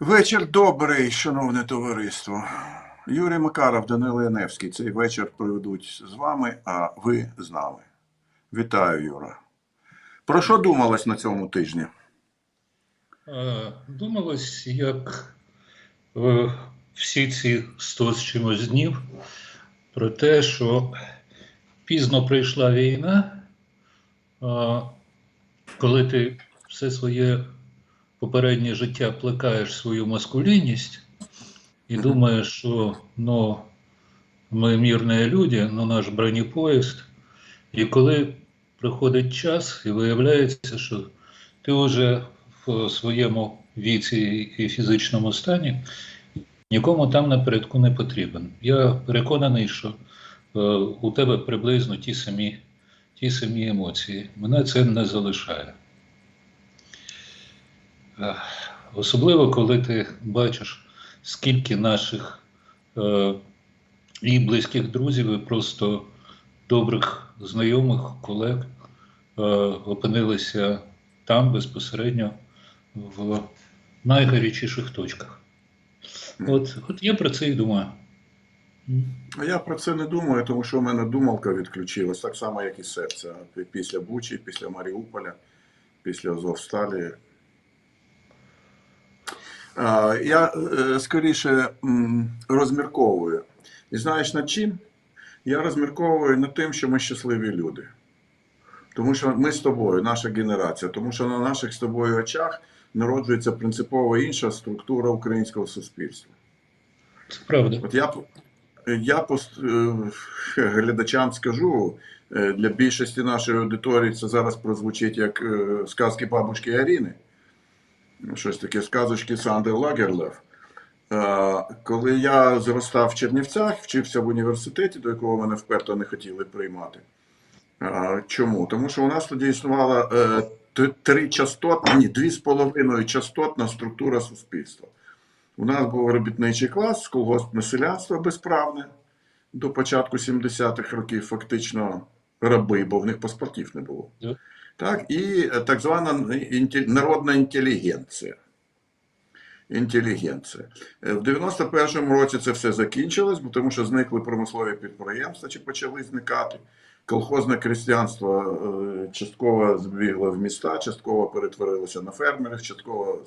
Вечір добрий, шановне товариство. Юрій Макаров, Данило Яневський. Цей вечір проведуть з вами, а ви з нами. Вітаю, Юра. Про що думалось на цьому тижні? Думалось, як всі ці 100 з чимось днів про те, що пізно прийшла війна, коли ти все своє попереднє життя плекаєш свою маскулінність і думаєш, що ми мирні люди, наш бронепоїзд, і коли приходить час і виявляється, що ти вже в своєму віці і фізичному стані нікому там напередку не потрібен. Я переконаний, що у тебе приблизно ті самі емоції. Мене це не залишає. Особливо, коли ти бачиш, скільки наших і близьких друзів, і просто добрих знайомих, колег опинилися там безпосередньо в найгарячіших точках. От я про це і думаю. А я про це не думаю, тому що у мене думалка відключилась, так само, як і серце. Після Бучі, після Маріуполя, після Азовсталі. Я скоріше розмірковую. І знаєш над чим? Я розмірковую над тим, що ми щасливі люди. Тому що ми з тобою, наша генерація, тому що на наших з тобою очах народжується принципово інша структура українського суспільства. Це правда. От я глядачам скажу, для більшості нашої аудиторії це зараз прозвучить як сказки бабушки Аріни. Щось таке сказочки Санди Лагерлев. Коли я зростав в Чернівцях, вчився в університеті, до якого мене вперто не хотіли приймати. Чому? Тому що у нас тоді існувала дві з половиною частотна структура суспільства. У нас був робітничий клас, колгоспне селянство безправне до початку 70-х років, фактично раби, бо в них паспортів не було. Так, і так звана народна інтелігенція. В 91-му році це все закінчилось, тому що зникли промислові підприємства, чи почали зникати. Колхозне крестьянство частково збігло в міста, частково перетворилося на фермерів, частково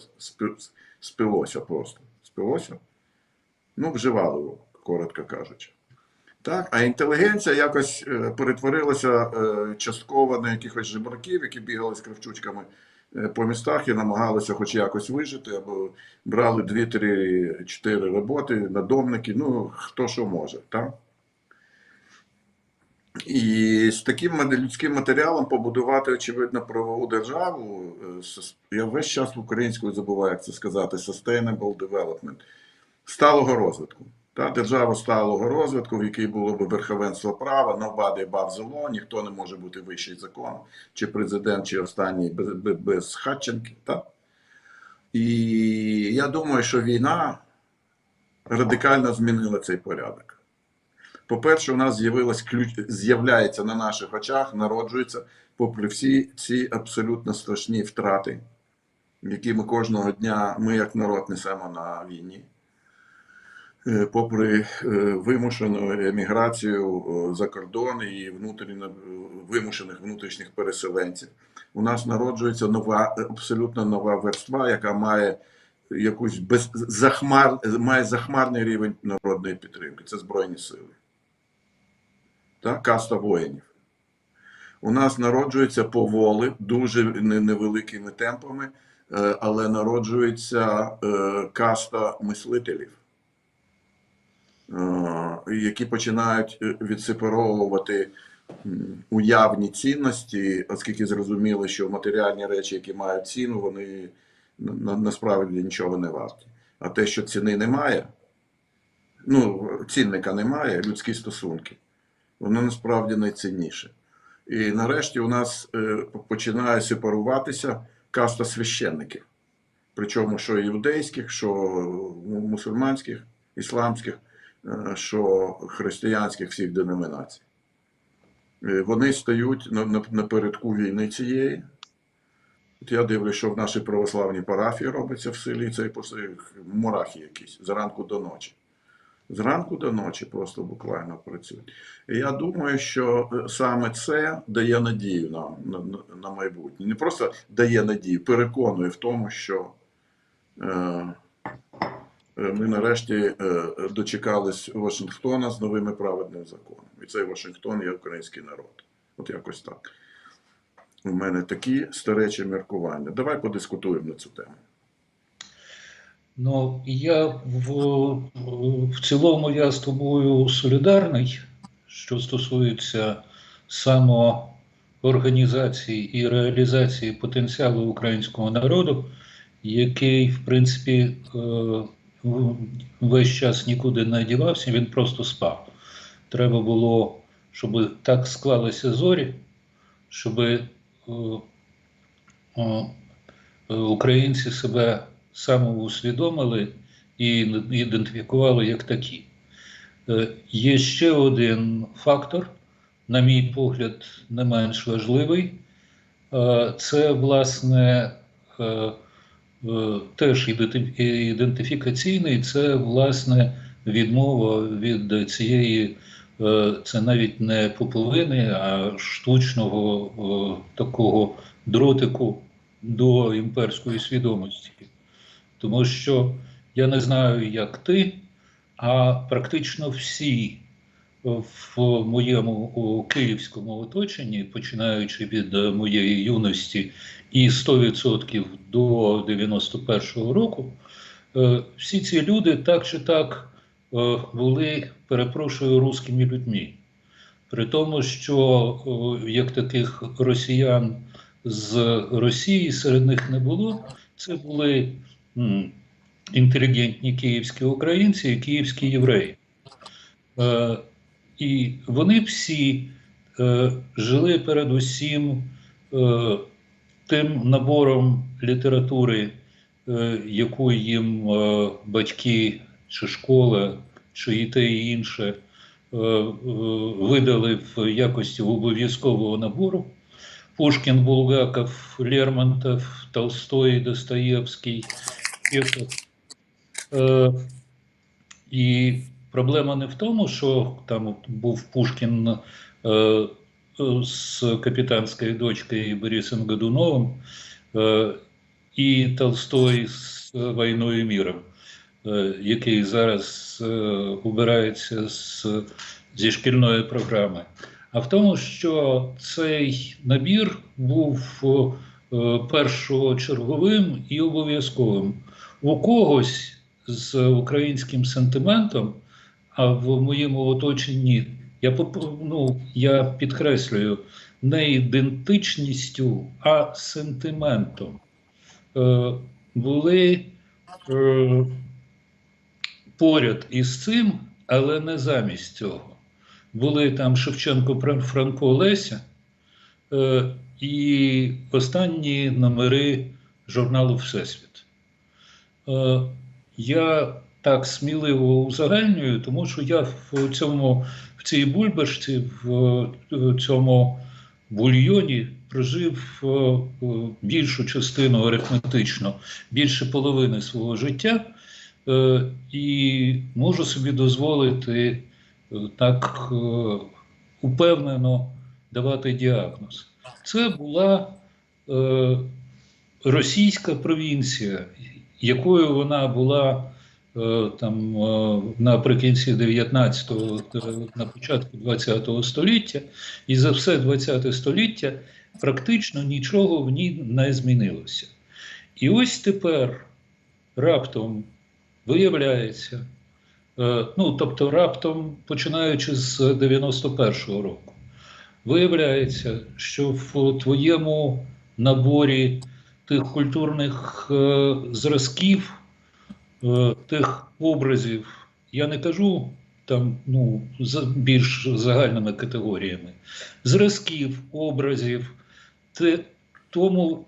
спилося просто. Спилося? Ну, вживали, коротко кажучи. Так? А інтелігенція якось перетворилася частково на якихось жебраків, які бігали з кравчучками по містах і намагалися хоч якось вижити, або брали 2-3-4 роботи, надомники, ну, хто що може. Так? І з таким людським матеріалом побудувати, очевидно, правову державу, я весь час в українською забуваю, як це сказати, sustainable development, сталого розвитку. Та держава сталого розвитку, в якій було б верховенство права, nobody above the law, ніхто не може бути вищий закон, чи президент, чи останній без хатченки. Та? І я думаю, що війна радикально змінила цей порядок. По-перше, у нас з'являється на наших очах, народжується, попри всі ці абсолютно страшні втрати, які ми кожного дня, ми як народ несемо на війні. Попри вимушену еміграцію за кордон і вимушених внутрішніх переселенців, у нас народжується абсолютно нова верства, яка має має захмарний рівень народної підтримки. Це Збройні Сили. Так? Каста воїнів. У нас народжується поволі, дуже невеликими темпами, але народжується каста мислителів, які починають відсепаровувати уявні цінності, оскільки зрозуміли, що матеріальні речі, які мають ціну, вони насправді нічого не варті. А те, що ціни немає, цінника немає, людські стосунки, воно насправді найцінніше. І нарешті у нас починає сепаруватися каста священників. Причому що іудейських, що мусульманських, ісламських, що християнських всіх деномінацій. Вони стають напередку війни цієї. От я дивлюсь, що в нашій православній парафії робиться в селі цей мурахи якісь зранку до ночі. Зранку до ночі просто буквально працюють. І я думаю, що саме це дає надію нам на майбутнє. Не просто дає надію, переконує в тому, що ми нарешті дочекались Вашингтона з новими праведним законом. І цей Вашингтон є український народ. От якось так. У мене такі старечі міркування. Давай подискутуємо на цю тему. Ну, в цілому я з тобою солідарний, що стосується самоорганізації і реалізації потенціалу українського народу, який, в принципі, весь час нікуди не дівався, він просто спав. Треба було, щоб так склалися зорі, щоб українці себе самоусвідомили і ідентифікували як такі. Є ще один фактор, на мій погляд, не менш важливий. Це, власне, теж ідентифікаційний, це, власне, відмова від цієї, це навіть не поповини, а штучного такого дротику до імперської свідомості. Тому що я не знаю, як ти, а практично всі в моєму київському оточенні, починаючи від моєї юності і 100% до 91-го року, всі ці люди так чи так були, перепрошую, русскими людьми. При тому, що як таких росіян з Росії серед них не було, це були інтелігентні київські українці і київські євреї. І вони всі жили передусім тим набором літератури, яку їм батьки чи школа, чи і те, і інше видали в якості обов'язкового набору. Пушкін, Булгаков, Лермонтов, Толстой, Достоєвський, Чехов. І проблема не в тому, що там був Пушкін з «Капітанською дочкою» і Борисом Годуновим, і Толстой з «Війною і миром», який зараз убирається зі шкільної програми. А в тому, що цей набір був першочерговим і обов'язковим. У когось з українським сентиментом, а в моєму оточенні, я підкреслюю, не ідентичністю, а сентиментом, були поряд із цим, але не замість цього. Були там Шевченко, Франко, Леся і останні номери журналу «Всесвіт». Я так сміливо узагальнюю, тому що я в цій бульбашці, в цьому бульйоні прожив більшу частину арифметично, більше половини свого життя, і можу собі дозволити так упевнено давати діагноз. Це була російська провінція, якою вона була там наприкінці 19-го, на початку 20-го століття, і за все 20-те століття практично нічого в ній не змінилося. І ось тепер раптом виявляється, тобто раптом, починаючи з 91-го року, виявляється, що в твоєму наборі тих культурних зразків, тих образів, я не кажу там, більш загальними категоріями, зразків, образів, тому,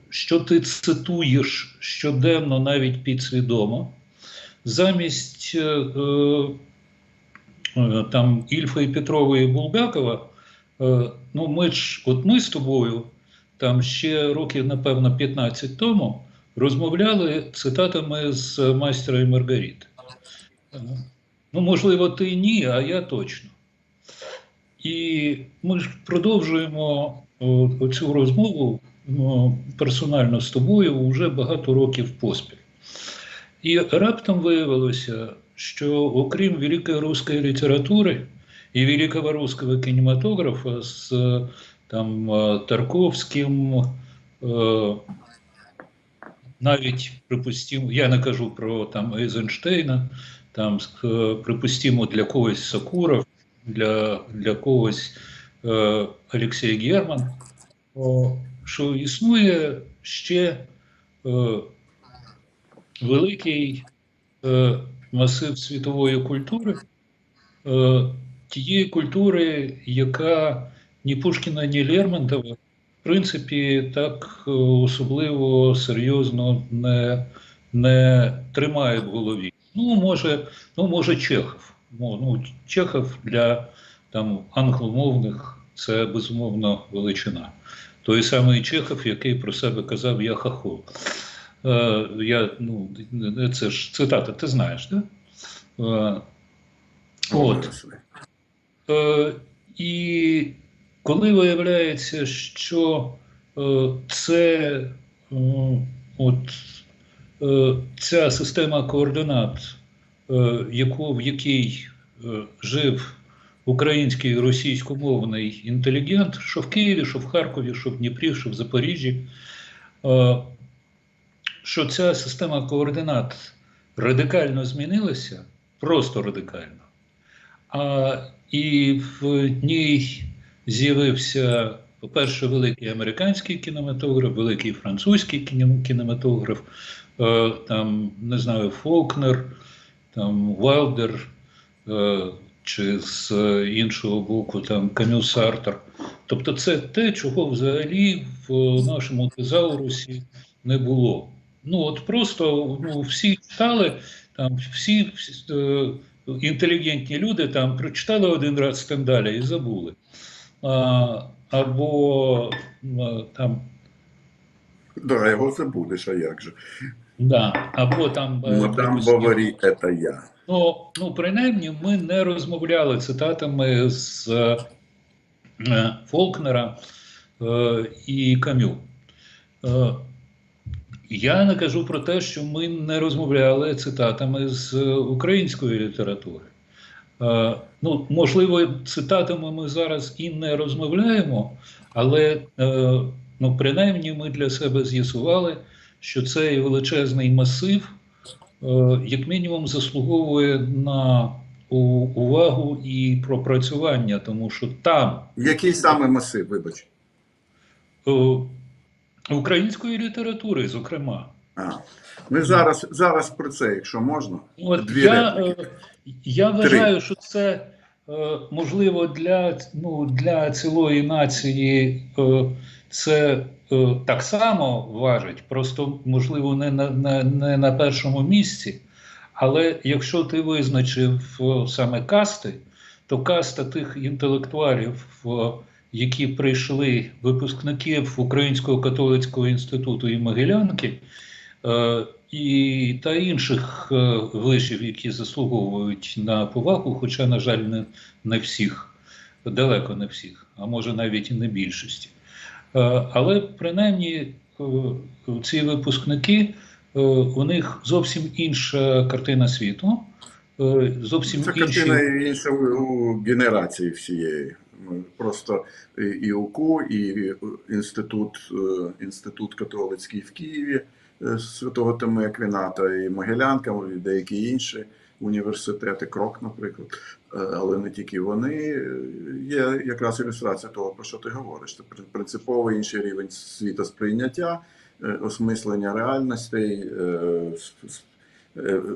що ти цитуєш щоденно, навіть підсвідомо, замість там Ільфа і Петрова і Булгакова, ми з тобою там ще років, напевно, 15 тому розмовляли цитатами з «Майстра і Маргарити». Ну, можливо, ти ні, а я точно. І ми ж продовжуємо цю розмову персонально з тобою вже багато років поспіль. І раптом виявилося, що окрім великої руської літератури і великого руського кінематографа з там Тарковським, навіть припустимо, я не кажу про там Ейзенштейна, там припустимо для когось Сакуров, для когось Олексій Герман, що існує ще великий масив світової культури, тієї культури, яка ні Пушкіна, ні Лермонтова, в принципі, так особливо серйозно не тримає в голові. Може Чехов. Чехов для там англомовних це безумовно величина. Той самий Чехов, який про себе казав «я хахол». Це ж цитата, ти знаєш, так? І коли виявляється, що ця система координат, в якій жив український і російськомовний інтелігент, що в Києві, що в Харкові, що в Дніпрі, що в Запоріжжі, що ця система координат радикально змінилася, просто радикально, і в ній з'явився, по-перше, великий американський кінематограф, великий французький кінематограф, там, не знаю, Фолкнер, там, Вайлдер, чи з іншого боку, там, Камю, Сартр. Тобто це те, чого взагалі в нашому тезаурусі не було. Просто всі читали, там, всі інтелігентні люди там прочитали один раз Стендаля і забули. Або там... Да, його забудеш, а як же? Да, або там... Мадам Боварі, це я. Принаймні, ми не розмовляли цитатами з Фолкнера і Камю. Я не кажу про те, що ми не розмовляли цитатами з української літератури. Можливо, цитатами ми зараз і не розмовляємо, але принаймні ми для себе з'ясували, що цей величезний масив як мінімум заслуговує на увагу і пропрацювання, тому що там... Який саме масив, вибач? Української літератури, зокрема. Ми зараз про це, якщо можна. Я вважаю, що це можливо для цілої нації це так само важить, просто можливо не на першому місці, але якщо ти визначив саме касти, то каста тих інтелектуалів, які прийшли, випускників Українського католицького інституту і Могилянки, і та інших вишів, які заслуговують на повагу, хоча, на жаль, не всіх, далеко не всіх, а може навіть і не більшості. Але принаймні ці випускники, у них зовсім інша картина світу, зовсім це картина інша у генерації всієї. Просто і УКУ, і інститут католицький в Києві Святого Тими Аквіната, і Могилянка, і деякі інші університети, Крок, наприклад, але не тільки вони, є якраз ілюстрація того, про що ти говориш. Це принципово інший рівень світосприйняття, осмислення реальностей,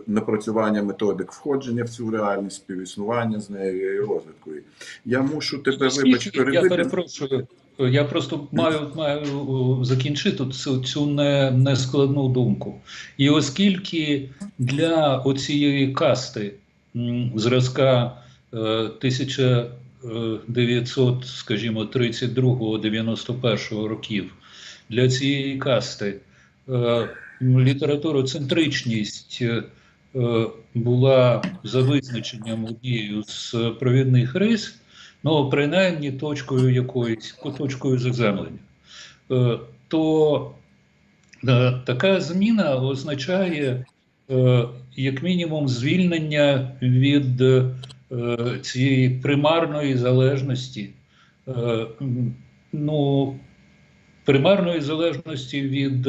напрацювання методик входження в цю реальність, співіснування з нею і розвитку. Я мушу тебе, вибачити, я перепрошую, я просто маю закінчити цю нескладну думку. І оскільки для оцієї касти зразка 1932-91 років для цієї касти літературоцентричність була за визначенням однією з провідних рис, ну, принаймні точкою заземлення, то така зміна означає, як мінімум, звільнення від цієї примарної залежності, ну, примарної залежності від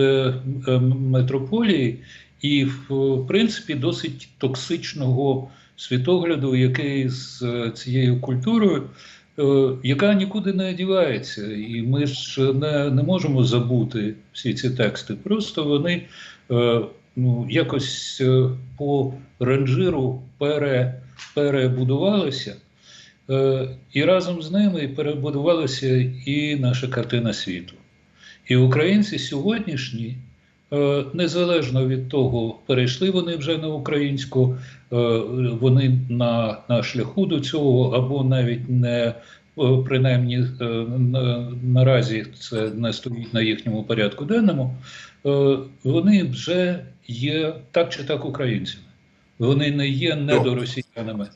метрополії і, в принципі, досить токсичного світогляду, який з цією культурою, яка нікуди не одівається. І ми ж не можемо забути всі ці тексти. Просто вони ну, якось по ранжиру перебудувалися, і разом з ними перебудувалася і наша картина світу. І українці сьогоднішні, незалежно від того, перейшли вони вже на українську, вони на шляху до цього, або навіть не, принаймні наразі це не стоїть на їхньому порядку денному, вони вже є так чи так українцями. Вони не є недоросіянами.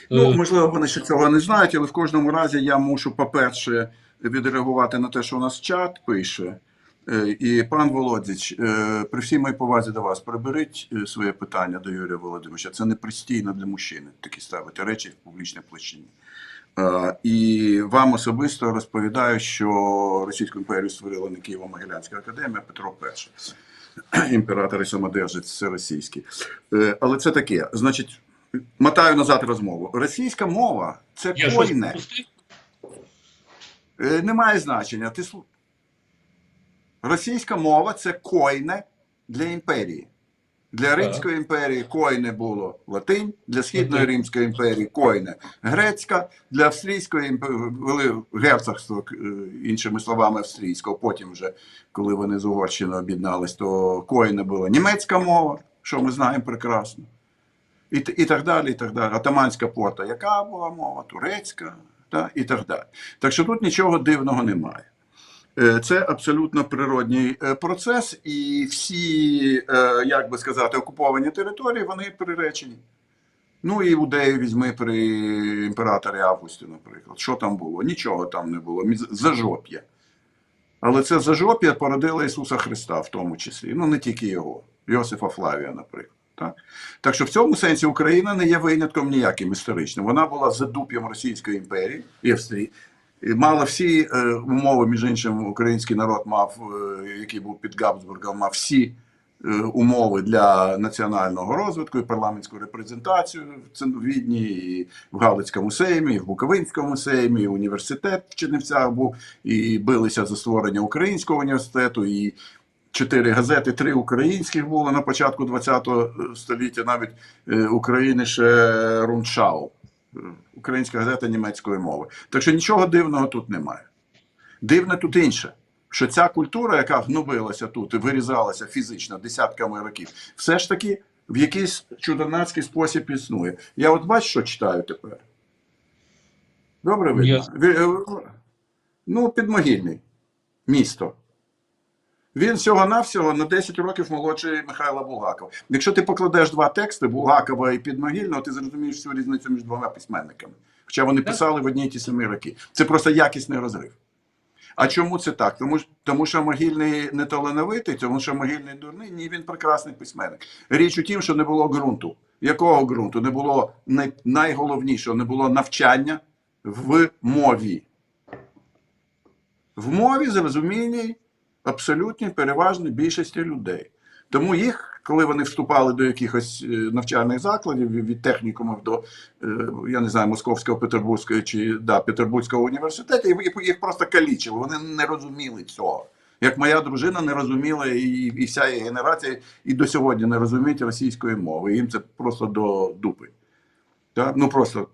Ну, можливо, вони ще цього не знають, але в кожному разі я мушу, по-перше, відреагувати на те, що у нас чат пише. І пан Володіч, при всій моїй повазі до вас, приберіть своє питання до Юрія Володимировича. Це непристійно для мужчини такі ставити речі в публічній площині. І вам особисто розповідаю, що Російську імперію створила не Києво-Могилянська академія, а Петро І. Імператор і самодержець всеросійський. Але це таке. Значить, мотаю назад розмову. Російська мова – це койне. Немає значення. Російська мова – це койне для імперії. Для Римської імперії койне було латинь, для Східної Римської імперії койне грецька, для Австрійської імперії герцогство, іншими словами, австрійського. Потім вже, коли вони з Угорщиною об'єднались, то койне була німецька мова, що ми знаємо прекрасно. І так далі, і так далі. Атаманська порта, яка була мова? Турецька, і так далі. Так що тут нічого дивного немає. Це абсолютно природній процес, і всі, як би сказати, окуповані території, вони приречені. Ну, і іудеї візьми при імператорі Августі, наприклад. Що там було? Нічого там не було. Зажоп'я. Але це зажоп'я породило Ісуса Христа в тому числі. Ну, не тільки його. Йосифа Флавія, наприклад. Так що в цьому сенсі Україна не є винятком ніяким історичним. Вона була задуп'ям Російської імперії і Австрії. Мала всі умови, між іншим, український народ мав, який був під Габсбургом, мав всі умови для національного розвитку і парламентську репрезентацію в Відні, і в Галицькому сеймі, і в Буковинському сеймі, і університет в Чернівцях був, і билися за створення Українського університету, і 4 газети, 3 українських було на початку ХХ століття, навіть України ще Руншау. Українська газета німецької мови. Так що нічого дивного тут немає. Дивне тут інше, що ця культура, яка гнобилася тут і вирізалася фізично десятками років, все ж таки в якийсь чудернацький спосіб існує. Я от бачу, що читаю тепер. Добре видно? Ну, Підмогильний. Місто. Він всього-навсього на 10 років молодший Михайла Булгакова. Якщо ти покладеш 2 тексти, Булгакова і Підмогильного, ти зрозумієш всю різницю між 2 письменниками. Хоча вони писали в одні й ті самі роки. Це просто якісний розрив. А чому це так? Тому що Могильний не талановитий, тому що Могильний дурний? Ні, він прекрасний письменник. Річ у тім, що не було ґрунту. Якого ґрунту? Не було найголовнішого, не було навчання в мові. В мові зрозуміній абсолютній переважній більшості людей. Тому їх, коли вони вступали до якихось навчальних закладів, від технікумів до, я не знаю, Московського, Петербурзького чи Петербурзького університету, їх просто калічили, вони не розуміли цього. Як моя дружина не розуміла, і вся її генерація, і до сьогодні не розуміють російської мови. Їм це просто до дупи. Так? Ну просто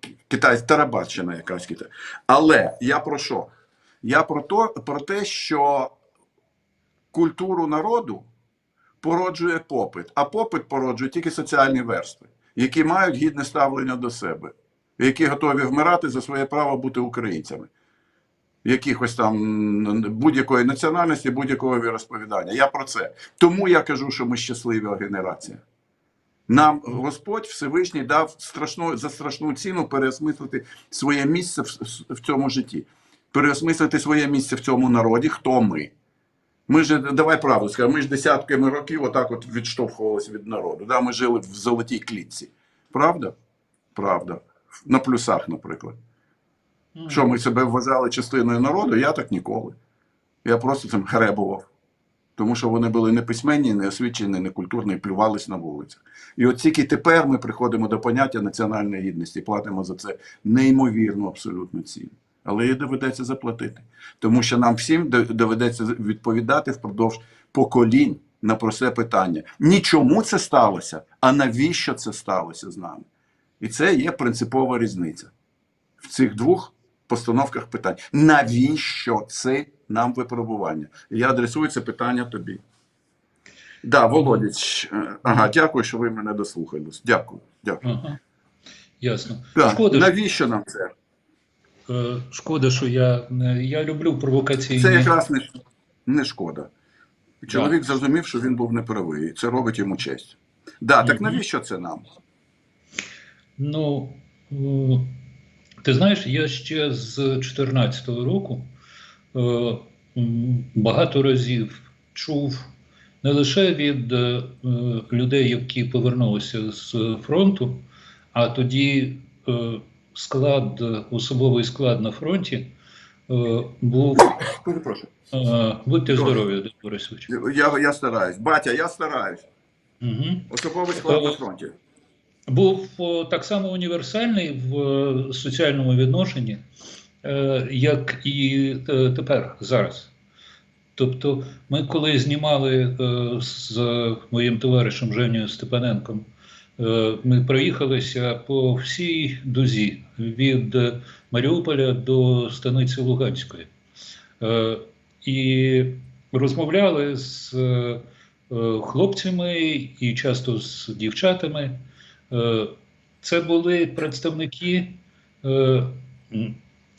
тарабарщина якась китай. Але я про що? Я про те, що культуру народу породжує попит, а попит породжує тільки соціальні верстви, які мають гідне ставлення до себе, які готові вмирати за своє право бути українцями. якихось там будь-якої національності, будь-якого віросповідання. Я про це. Тому я кажу, що ми щаслива генерація. Нам Господь Всевишній дав за страшну ціну переосмислити своє місце в цьому житті. Переосмислити своє місце в цьому народі, хто ми. Ми ж, давай правду скажемо, ми ж десятками років отак от відштовхувалися від народу. Да? Ми жили в золотій клітці. Правда? Правда. На плюсах, наприклад. Що ми себе вважали частиною народу? Я так ніколи. Я просто цим гребував. Тому що вони були не письменні, не освічені, не культурні, і плювались на вулицях. І от тільки тепер ми приходимо до поняття національної гідності і платимо за це неймовірну абсолютну ціну. Але її доведеться заплатити. Тому що нам всім доведеться відповідати впродовж поколінь на просте питання. Не чому це сталося, а навіщо це сталося з нами. І це є принципова різниця в цих двох постановках питань. Навіщо це нам випробування? Я адресую це питання тобі. Да, Володіч. Ага, дякую, що ви мене дослухались. Дякую. Дякую. Ага. Ясно. Так, Шкода, навіщо нам це? шкода, що я люблю провокаційні... Це якраз не шкода. Чоловік зрозумів, що він був неправий. Це робить йому честь. Да, так навіщо це нам? Ну, ти знаєш, я ще з 2014 року багато разів чув не лише від людей, які повернулися з фронту, а тоді особовий склад на фронті був... Перепрошую. Будьте здорові, Дмитро Борисович. Я стараюсь. Батя, я стараюсь. Угу. Особовий склад на фронті. Був так само універсальний в соціальному відношенні, як і тепер, зараз. Тобто ми коли знімали з моїм товаришем Женєю Степаненком, ми проїхалися по всій дузі від Маріуполя до станиці Луганської. І розмовляли з хлопцями і часто з дівчатами. Це були представники,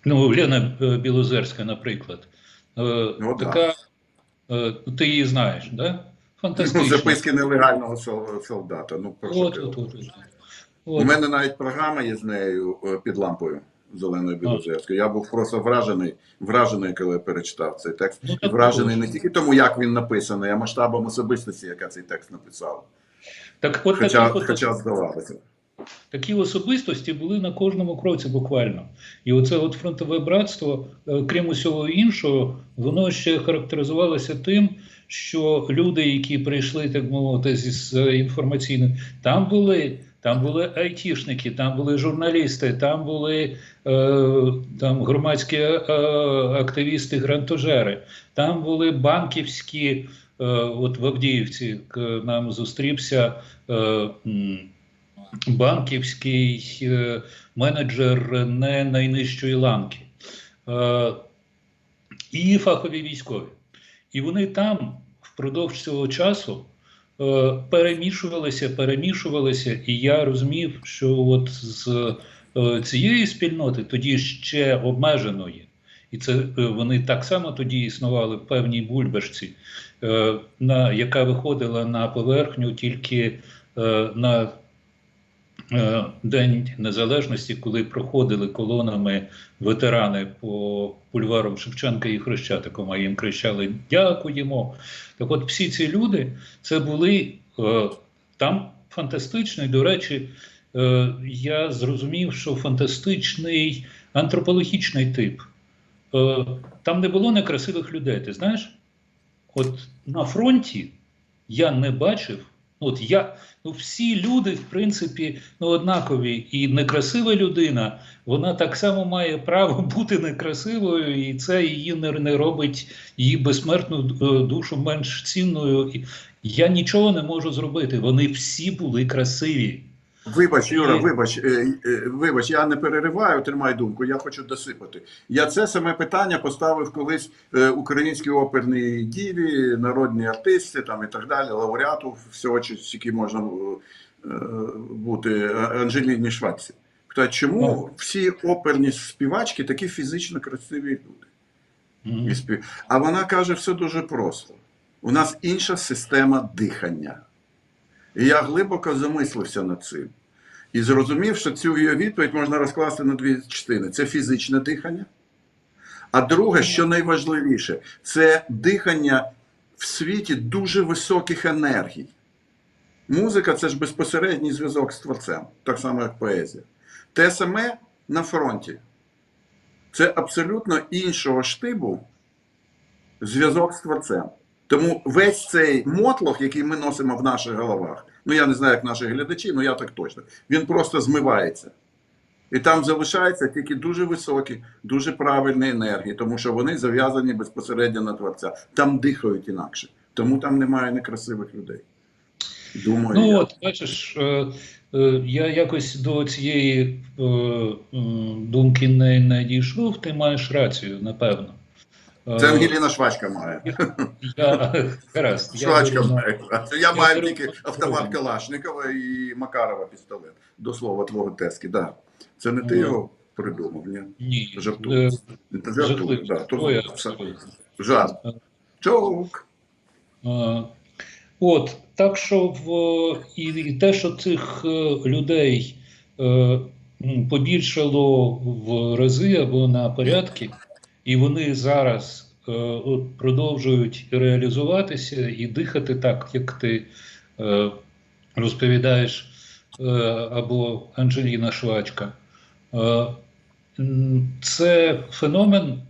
Лена Білозерська, наприклад. Така, ти її знаєш, да? Фантастична. Записки нелегального солдата. Ну, У мене навіть програма є з нею під лампою Зеленою Білозерською. Я був просто вражений, коли я перечитав цей текст. І вражений не тільки тому, як він написаний, а масштабом особистості, яка цей текст написала. Хоча здавалося. Такі особистості були на кожному кроці буквально. І оце от фронтове братство, крім усього іншого, воно ще характеризувалося тим, що люди, які прийшли, так мовити, з інформаційним, там були айтішники, там були журналісти, там були громадські активісти, грантожери, там були банківські, от в Авдіївці нам зустрівся банківський менеджер не найнижчої ланки, і фахові військові. І вони там впродовж цього часу перемішувалися, і я розумів, що от з цієї спільноти, тоді ще обмеженої, і це вони так само тоді існували в певній бульбашці, яка виходила на поверхню тільки на День Незалежності, коли проходили колонами ветерани по бульварам Шевченка і Хрещатиком, а їм кричали «Дякуємо». Так от всі ці люди, це були там фантастичний, до речі, я зрозумів, що фантастичний антропологічний тип. Там не було некрасивих людей, ти знаєш? От на фронті я не бачив, всі люди, в принципі, однакові. І некрасива людина, вона так само має право бути некрасивою, і це її не робить її безсмертну душу менш цінною. Я нічого не можу зробити. Вони всі були красиві. Вибач, Юра, вибач, я не перериваю, тримай думку, я хочу досипати. Я це саме питання поставив колись українській оперній діві, народній артистці там, і так далі, лауреату всього, які можна бути, Анжеліні Шварці. Чому всі оперні співачки такі фізично красиві люди? Мгм. А вона каже, все дуже просто. У нас інша система дихання. І я глибоко замислився над цим. І зрозумів, що цю її відповідь можна розкласти на дві частини. Це фізичне дихання. А друге, що найважливіше, це дихання в світі дуже високих енергій. Музика – це ж безпосередній зв'язок з творцем, так само, як поезія. Те саме на фронті. Це абсолютно іншого штибу зв'язок з творцем. Тому весь цей мотлох, який ми носимо в наших головах, ну я не знаю, як наші глядачі, ну я так точно, він просто змивається. І там залишаються тільки дуже високі, дуже правильні енергії, тому що вони зав'язані безпосередньо на творця. Там дихають інакше. Тому там немає некрасивих людей. Думаю, Ну я. от, бачиш, я якось до цієї думки не дійшов, ти маєш рацію, напевно. Це Ангеліна Швачка має. Гаразд, Швачка має. Я маю беру тільки на автомат озброєння. Калашникова і Макарова пістолет. До слова твого тески, да. Це не ти його придумав, ні? Ні, Жартую. Жартую, жахливо. да. Ой, То абсолютно. жарт. Чоук. От, так що і те, що цих людей побільшало в рази або на порядки, і вони зараз от, продовжують реалізуватися і дихати так, як ти розповідаєш, або Анджеліна Швачка. Це феномен,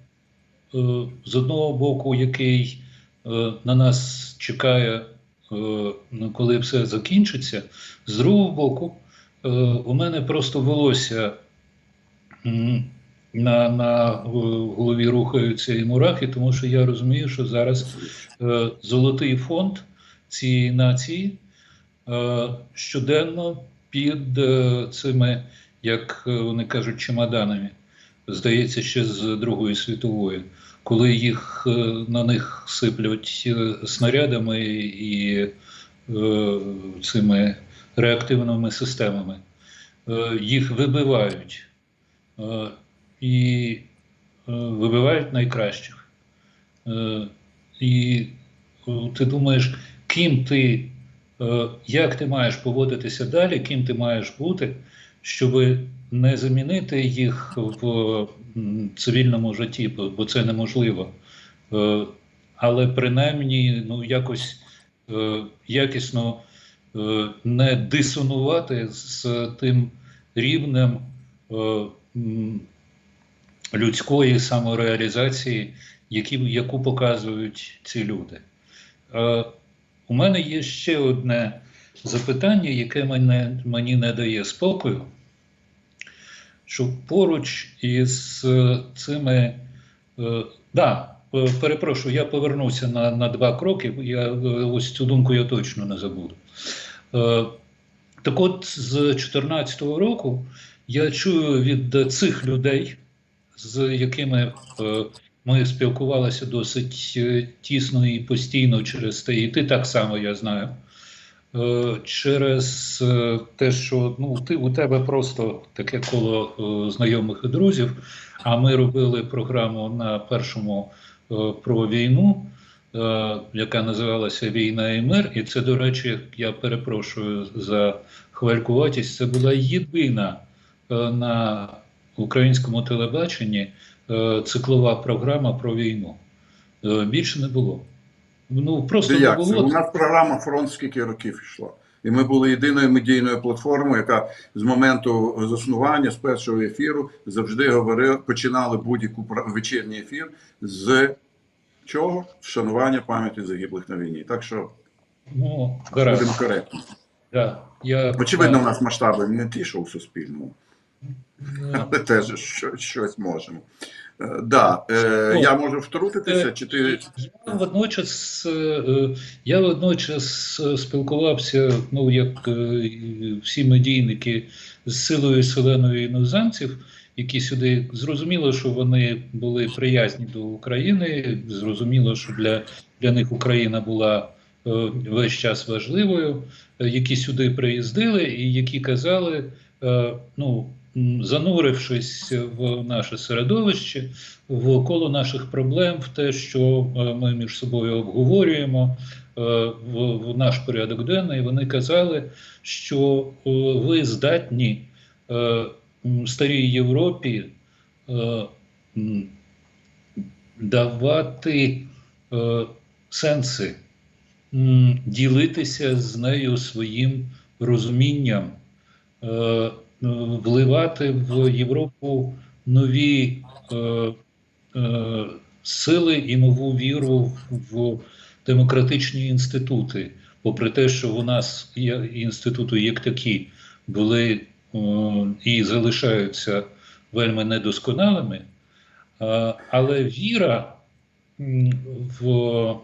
з одного боку, який на нас чекає, коли все закінчиться. З другого боку, у мене просто волосся на голові рухаються і мурахи, тому що я розумію, що зараз золотий фонд цієї нації щоденно під цими, як вони кажуть, чемоданами. Здається, ще з Другої світової, коли на них сиплють снарядами і цими реактивними системами. Їх вибивають. І вибивають найкращих. І ти думаєш, як ти маєш поводитися далі, ким ти маєш бути, щоб не замінити їх в цивільному житті, бо це неможливо. Але принаймні якось якісно не дисонувати з тим рівнем людської самореалізації, яку показують ці люди. У мене є ще одне запитання, яке мені не дає спокою, що поруч із цими... перепрошую, я повернуся на 2 кроки, ось цю думку я точно не забуду. Так от, з 2014 року я чую від цих людей, з якими ми спілкувалися досить тісно і постійно через те, і ти так само, я знаю, через те, що у тебе просто таке коло знайомих і друзів, а ми робили програму на першому про війну, яка називалася «Війна і мир», і це, до речі, я перепрошую за хвалькуватість, це була єдина на українському телебаченні циклова програма про війну. Більше не було. Просто не було. У нас програма «Фронт» скільки років йшла. І ми були єдиною медійною платформою, яка з моменту заснування, з першого ефіру, завжди починали будь-який вечірній ефір з чого? Вшанування пам'яті загиблих на війні. Так що будемо коректні. Очевидно, у нас масштаби не ті, що у Суспільному. Але теж щось можемо. Я можу втрутитися, чи ти... Я водночас спілкувався, як всі медійники, з силою селеною іноземців, які сюди, зрозуміло, що вони були приязні до України, зрозуміло, що для них Україна була весь час важливою, які сюди приїздили і які казали, занурившись в наше середовище, коло наших проблем, в те, що ми між собою обговорюємо, в наш порядок денний, вони казали, що ви здатні старій Європі давати сенси, ділитися з нею своїм розумінням, вливати в Європу нові сили і нову віру в демократичні інститути. Попри те, що у нас інститути як такі були і залишаються вельми недосконалими, але віра в,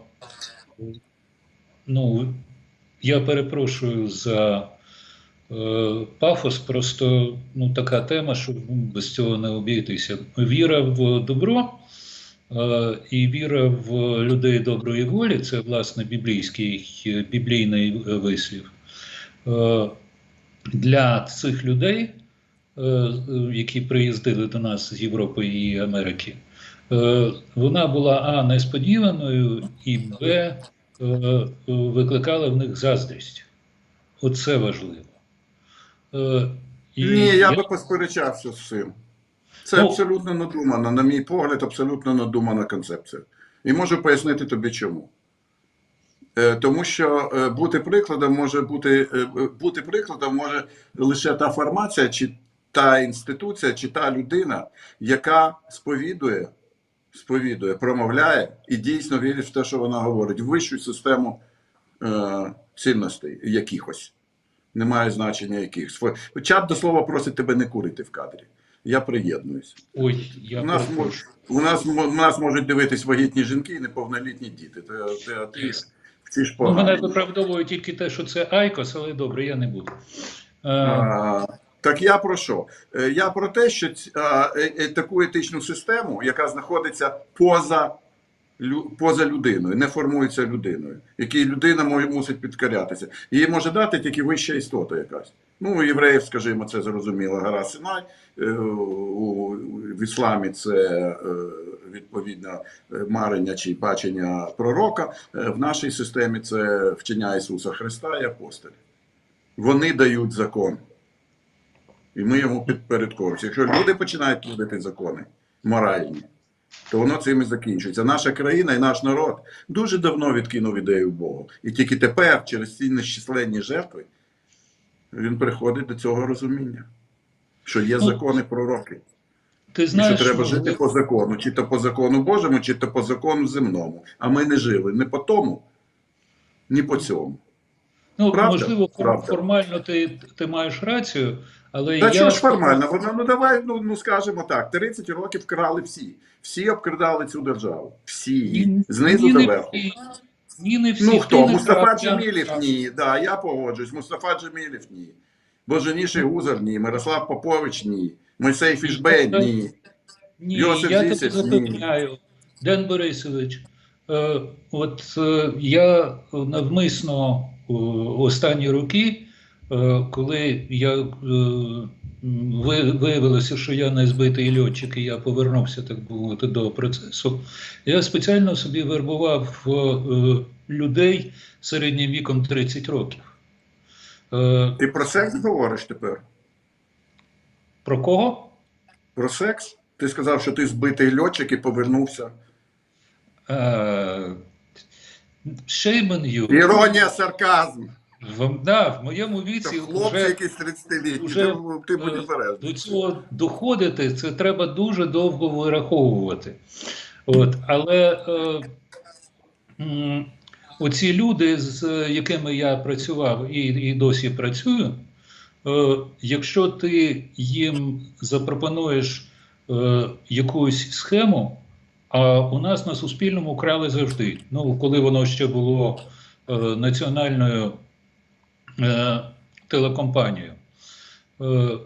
ну, я перепрошую за пафос, просто така тема, що без цього не обійтися. Віра в добро і віра в людей доброї волі, це, власне, біблійний вислів. Для цих людей, які приїздили до нас з Європи і Америки, вона була а. несподіваною, і б. Викликала в них заздрість. Оце важливо. Ні, я би посперечався з цим. Це абсолютно надумана, на мій погляд, абсолютно надумана концепція. І можу пояснити тобі чому. Тому що бути прикладом може лише та формація, чи та інституція, чи та людина, яка сповідує, промовляє і дійсно вірить в те, що вона говорить, в вищу систему цінностей якихось. Немає значення якихось. Чат до слова просить тебе не курити в кадрі. Я приєднуюсь. Ой, у нас можуть дивитись вагітні жінки і неповнолітні діти. Ти вчиш погано. Мене виправдовує тільки те, що це Айкос, але добре, я не буду. Так я про що? Я про те, що таку етичну систему, яка знаходиться поза людиною, не формується людиною, якій людина мусить підкорятися. Її може дати тільки вища істота якась. Ну, у євреїв, скажімо, це зрозуміло, гора Синай, в ісламі це, відповідно, марення чи бачення пророка, в нашій системі це вчення Ісуса Христа і апостолів. Вони дають закон. І ми йому підпорядковуємося. Якщо люди починають плодити закони моральні, то воно цим і закінчується. Наша країна і наш народ дуже давно відкинув ідею Бога. І тільки тепер, через ці нещисленні жертви, він приходить до цього розуміння, що є закони пророки. Ти знаєш, що треба жити по закону, чи то по закону Божому, чи то по закону земному. А ми не жили ні по тому, ні по цьому. Ну, правда? Можливо, Правда. формально ти маєш рацію, але Та я... чого ж формально? Давай, скажемо так, 30 років вкрали всі. Всі обкрадали цю державу. Всі. Знизу до верху. Ні, не всі. Ну хто? Мустафа Джемілєв – ні. Да, я погоджуюсь. Мустафа Джемілєв – ні. Боженіший Гузар – ні. Мирослав Попович – ні. Мойсей Фішбейн – ні. Ні, Йосип я тобі Зісич – запевняю, Ден Борисович, я навмисно останні роки, коли виявилося, що я не збитий льотчик і я повернувся, так би мовити, до процесу, я спеціально собі вербував людей середнім віком 30 років. Ти про секс говориш тепер? Про кого? Про секс? Ти сказав, що ти збитий льотчик і повернувся. Shame on you. Іронія, сарказм. В моєму віці хлопці якісь 30-літні, ти будь обережний. До цього доходити, це треба дуже довго вираховувати. Але оці люди, з якими я працював і досі працюю, якщо ти їм запропонуєш якусь схему, а у нас на Суспільному крали завжди. Ну, коли воно ще було національною телекомпанією.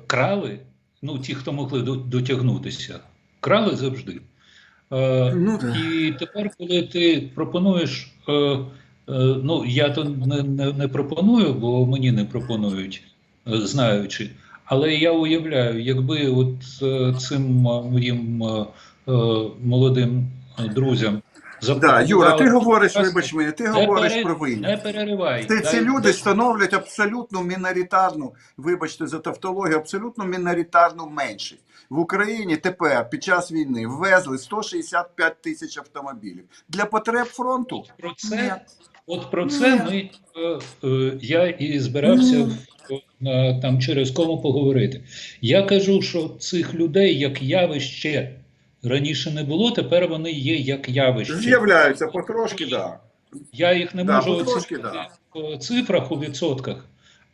Крали, ті, хто могли дотягнутися, крали завжди. І тепер, коли ти пропонуєш, я то не пропоную, бо мені не пропонують, знаючи, Але я уявляю, якби от цим моїм молодим друзям Да, Юра, запропонували ти говориш, власне, вибач мене, ти говориш про не винність. переривай, Ці люди становлять абсолютно міноритарну, вибачте за тавтологію, абсолютно міноритарну меншість. В Україні тепер, під час війни, ввезли 165 тисяч автомобілів. Для потреб фронту? про Ні. це, от про це Ні. ми, я і збирався Ні. там через кому поговорити. Я кажу, що цих людей як явище раніше не було, тепер вони є як явище. З'являються потрошки, так. Да. Я їх не Да, можу потрошки, оцінити да. в цифрах у відсотках,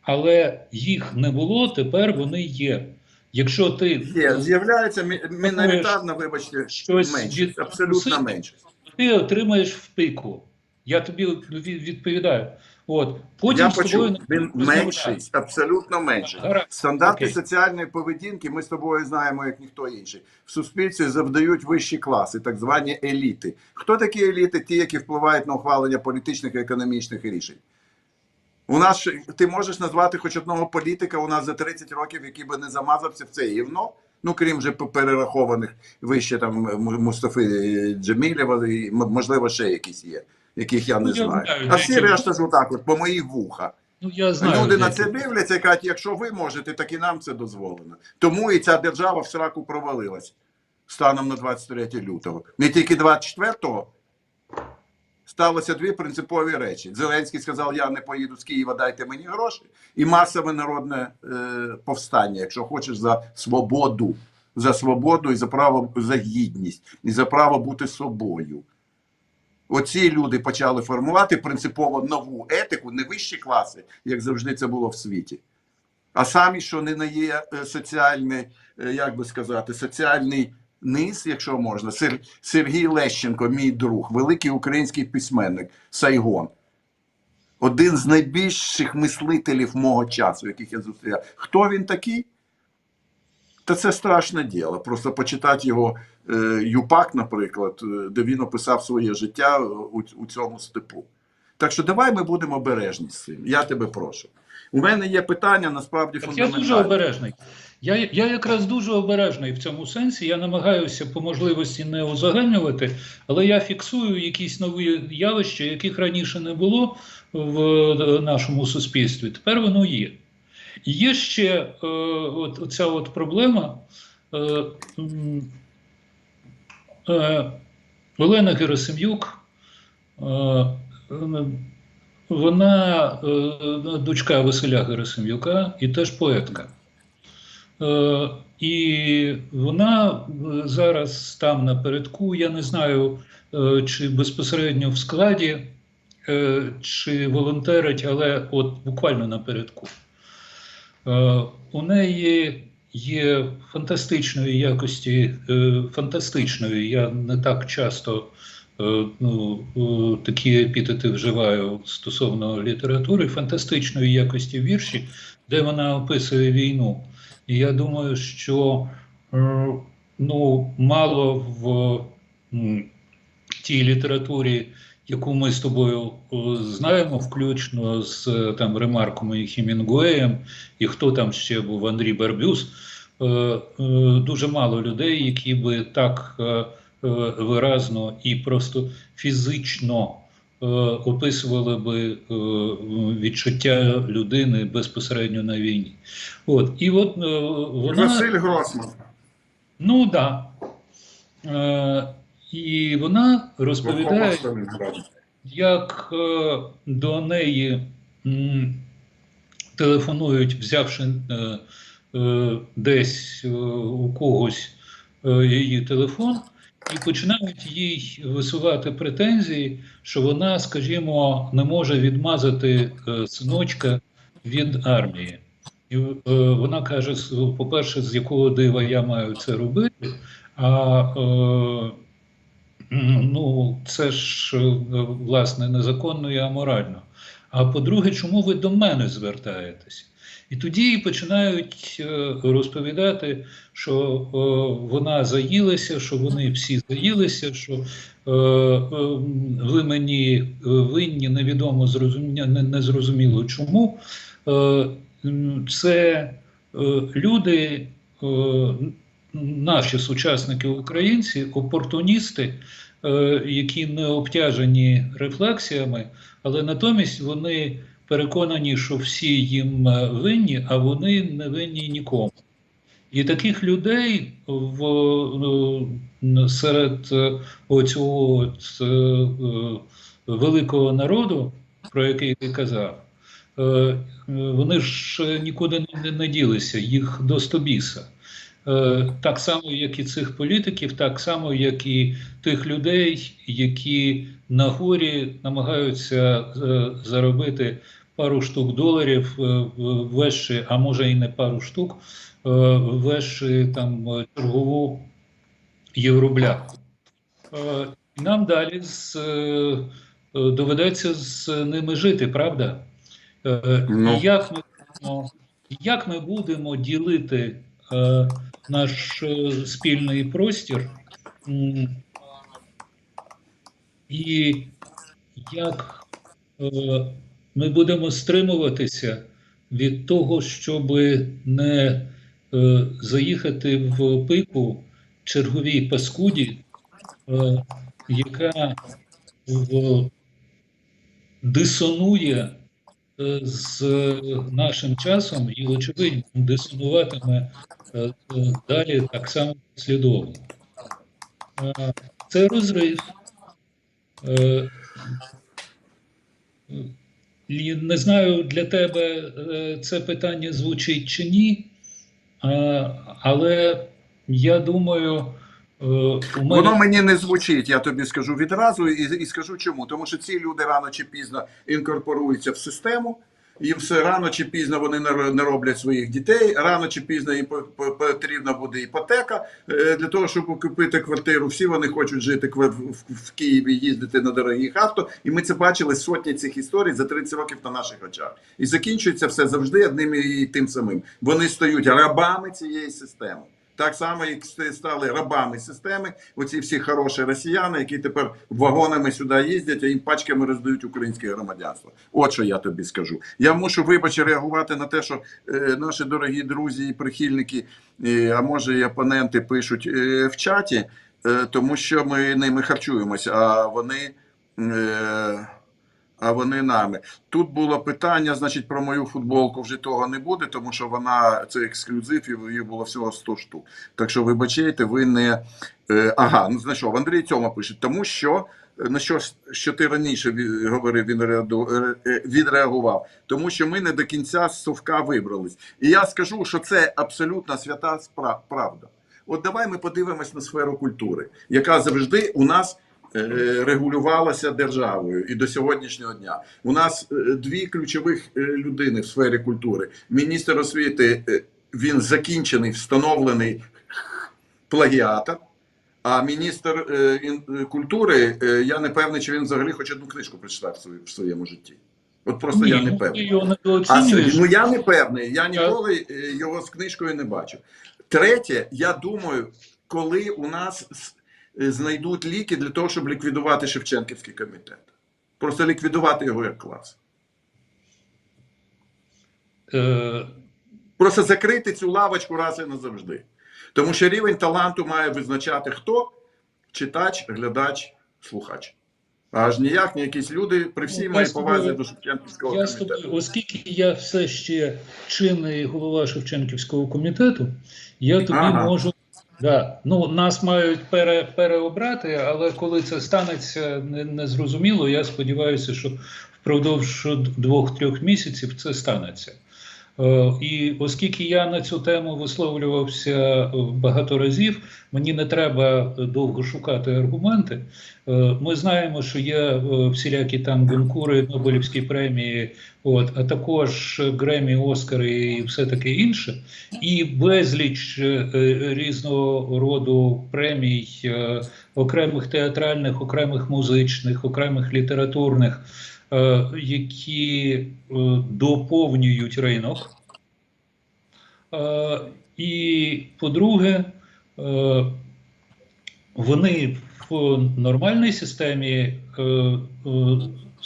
але їх не було, тепер вони є. Якщо ти Є, з'являється міноритарна, вибачте, щось меншість, абсолютна меншість. ти отримаєш в пику. Я тобі відповідаю. От. Потім Я з тобою почув, він меншість, абсолютно меншість. Гаразд. Стандарти Окей. соціальної поведінки, ми з тобою знаємо, як ніхто інший. В суспільстві завдають вищі класи, так звані еліти. Хто такі еліти? Ті, які впливають на ухвалення політичних і економічних рішень. У нас, ти можеш назвати хоч одного політика у нас за 30 років, який би не замазався в це гівно, ну крім вже перерахованих вище там Мустафи Джемілєва, і можливо ще якісь є, яких я не знаю. А всі решта ж отак от, по моїх вуха. Ну, я знаю, Люди на це дивляться і кажуть, якщо ви можете, так і нам це дозволено. Тому і ця держава в сраку провалилась станом на 23 лютого. Не тільки 24-го сталося дві принципові речі. Зеленський сказав, я не поїду з Києва, дайте мені гроші. І масове народне повстання, якщо хочеш, за свободу. За свободу і за право, за гідність, і за право бути собою. Оці люди почали формувати принципово нову етику, не вищі класи, як завжди це було в світі. А самі, що не є соціальний, як би сказати, соціальний низ, якщо можна. Сергій Лещенко, мій друг, великий український письменник, Сайгон. Один з найбільших мислителів мого часу, яких я зустрічав. Хто він такий? Та це страшне діло. Просто почитати його «Юпак», наприклад, де він описав своє життя у цьому степу. Так що давай ми будемо обережні з цим. Я тебе прошу. У мене є питання, насправді, фундаментальне. Я дуже обережний. Я якраз дуже обережний в цьому сенсі. Я намагаюся по можливості не узагальнювати, але я фіксую якісь нові явища, яких раніше не було в нашому суспільстві. Тепер воно є. І є ще оця от проблема. Олена Герасим'юк, вона дочка Василя Герасим'юка і теж поетка. І вона зараз там напередку, я не знаю, чи безпосередньо в складі, чи волонтерить, але от буквально напередку. У неї є фантастичної якості, фантастичної, я не так часто такі епітети вживаю стосовно літератури, фантастичної якості вірші, де вона описує війну. І я думаю, що мало в тій літературі, яку ми з тобою знаємо, включно з там ремарками і Хемінгуеєм, і хто там ще був, Андрій Барбюс, дуже мало людей, які би так виразно і просто фізично описували би відчуття людини безпосередньо на війні. От. І от вона... Василь Гросман. Ну, так. І вона розповідає, як до неї телефонують, взявши десь у когось її телефон, і починають їй висувати претензії, що вона, скажімо, не може відмазати синочка від армії. І вона каже, по-перше, з якого дива я маю це робити, а це ж, власне, незаконно і аморально. А по-друге, чому ви до мене звертаєтесь? І тоді починають розповідати, що вона заїлася, що вони всі заїлися, що ви мені винні, невідомо, незрозуміло чому. Це люди, наші сучасники українці, опортуністи, які не обтяжені рефлексіями, але натомість вони переконані, що всі їм винні, а вони не винні нікому. І таких людей серед оцього великого народу, про який ти казав, вони ж нікуди не ділися, їх до стобіса. Так само, як і цих політиків, так само, як і тих людей, які на горі намагаються заробити пару штук доларів, ввезши, а може і не пару штук, ввезши там чергову євробляху. Нам далі доведеться з ними жити, правда? Ну. І як ми будемо ділити наш спільний простір, і як ми будемо стримуватися від того, щоб не заїхати в пику черговій паскуді, яка дисонує з нашим часом і, очевидно, дисонуватиме далі так само послідовно. Це розрив. І не знаю, для тебе це питання звучить чи ні, але я думаю, Воно мені не звучить, я тобі скажу відразу, і скажу чому. Тому що ці люди рано чи пізно інкорпоруються в систему, їм все рано чи пізно вони не роблять своїх дітей, рано чи пізно їм потрібна буде іпотека для того, щоб купити квартиру. Всі вони хочуть жити в Києві, їздити на дорогих авто. І ми це бачили сотні цих історій за 30 років на наших очах. І закінчується все завжди одним і тим самим. Вони стають рабами цієї системи. Так само, як стали рабами системи, оці всі хороші росіяни, які тепер вагонами сюди їздять, а їм пачками роздають українське громадянство. От що я тобі скажу. Я мушу, вибач, реагувати на те, що наші дорогі друзі і прихильники, а може і опоненти пишуть в чаті, тому що ми ними харчуємося, а вони нами. Тут було питання, значить, про мою футболку вже того не буде, тому що це ексклюзив, і її було всього 100 штук. Так що, вибачайте, ви не... Ага, ну знайшов. Андрій Тьома пише, тому що, на що ти раніше говорив, він відреагував, тому що ми не до кінця з совка вибрались. І я скажу, що це абсолютно свята правда. От давай ми подивимось на сферу культури, яка завжди у нас регулювалася державою і до сьогоднішнього дня. У нас дві ключових людини в сфері культури. Міністр освіти, він закінчений, встановлений плагіатор, а міністр культури, я не певний, чи він взагалі хоч одну книжку прочитав в своєму житті. От просто я не певний. Ну я не певний, я ніколи його з книжкою не бачив. Третє, я думаю, коли у нас знайдуть ліки для того, щоб ліквідувати Шевченківський комітет. Просто ліквідувати його як клас. Просто закрити цю лавочку раз і назавжди. Тому що рівень таланту має визначати хто? Читач, глядач, слухач. Аж ніяк не якісь люди, при всій моїй повазі до Шевченківського комітету. Оскільки я все ще чинний голова Шевченківського комітету, я тобі можу... Да. Ну, нас мають переобрати, але коли це станеться, не зрозуміло. Я сподіваюся, що впродовж 2-3 місяців це станеться. І оскільки я на цю тему висловлювався багато разів, мені не треба довго шукати аргументи. Ми знаємо, що є всілякі там Гонкури, Нобелівські премії, а також Гремі, Оскари і все таке інше. І безліч різного роду премій, окремих театральних, окремих музичних, окремих літературних, які доповнюють ринок. І, по-друге, вони в нормальній системі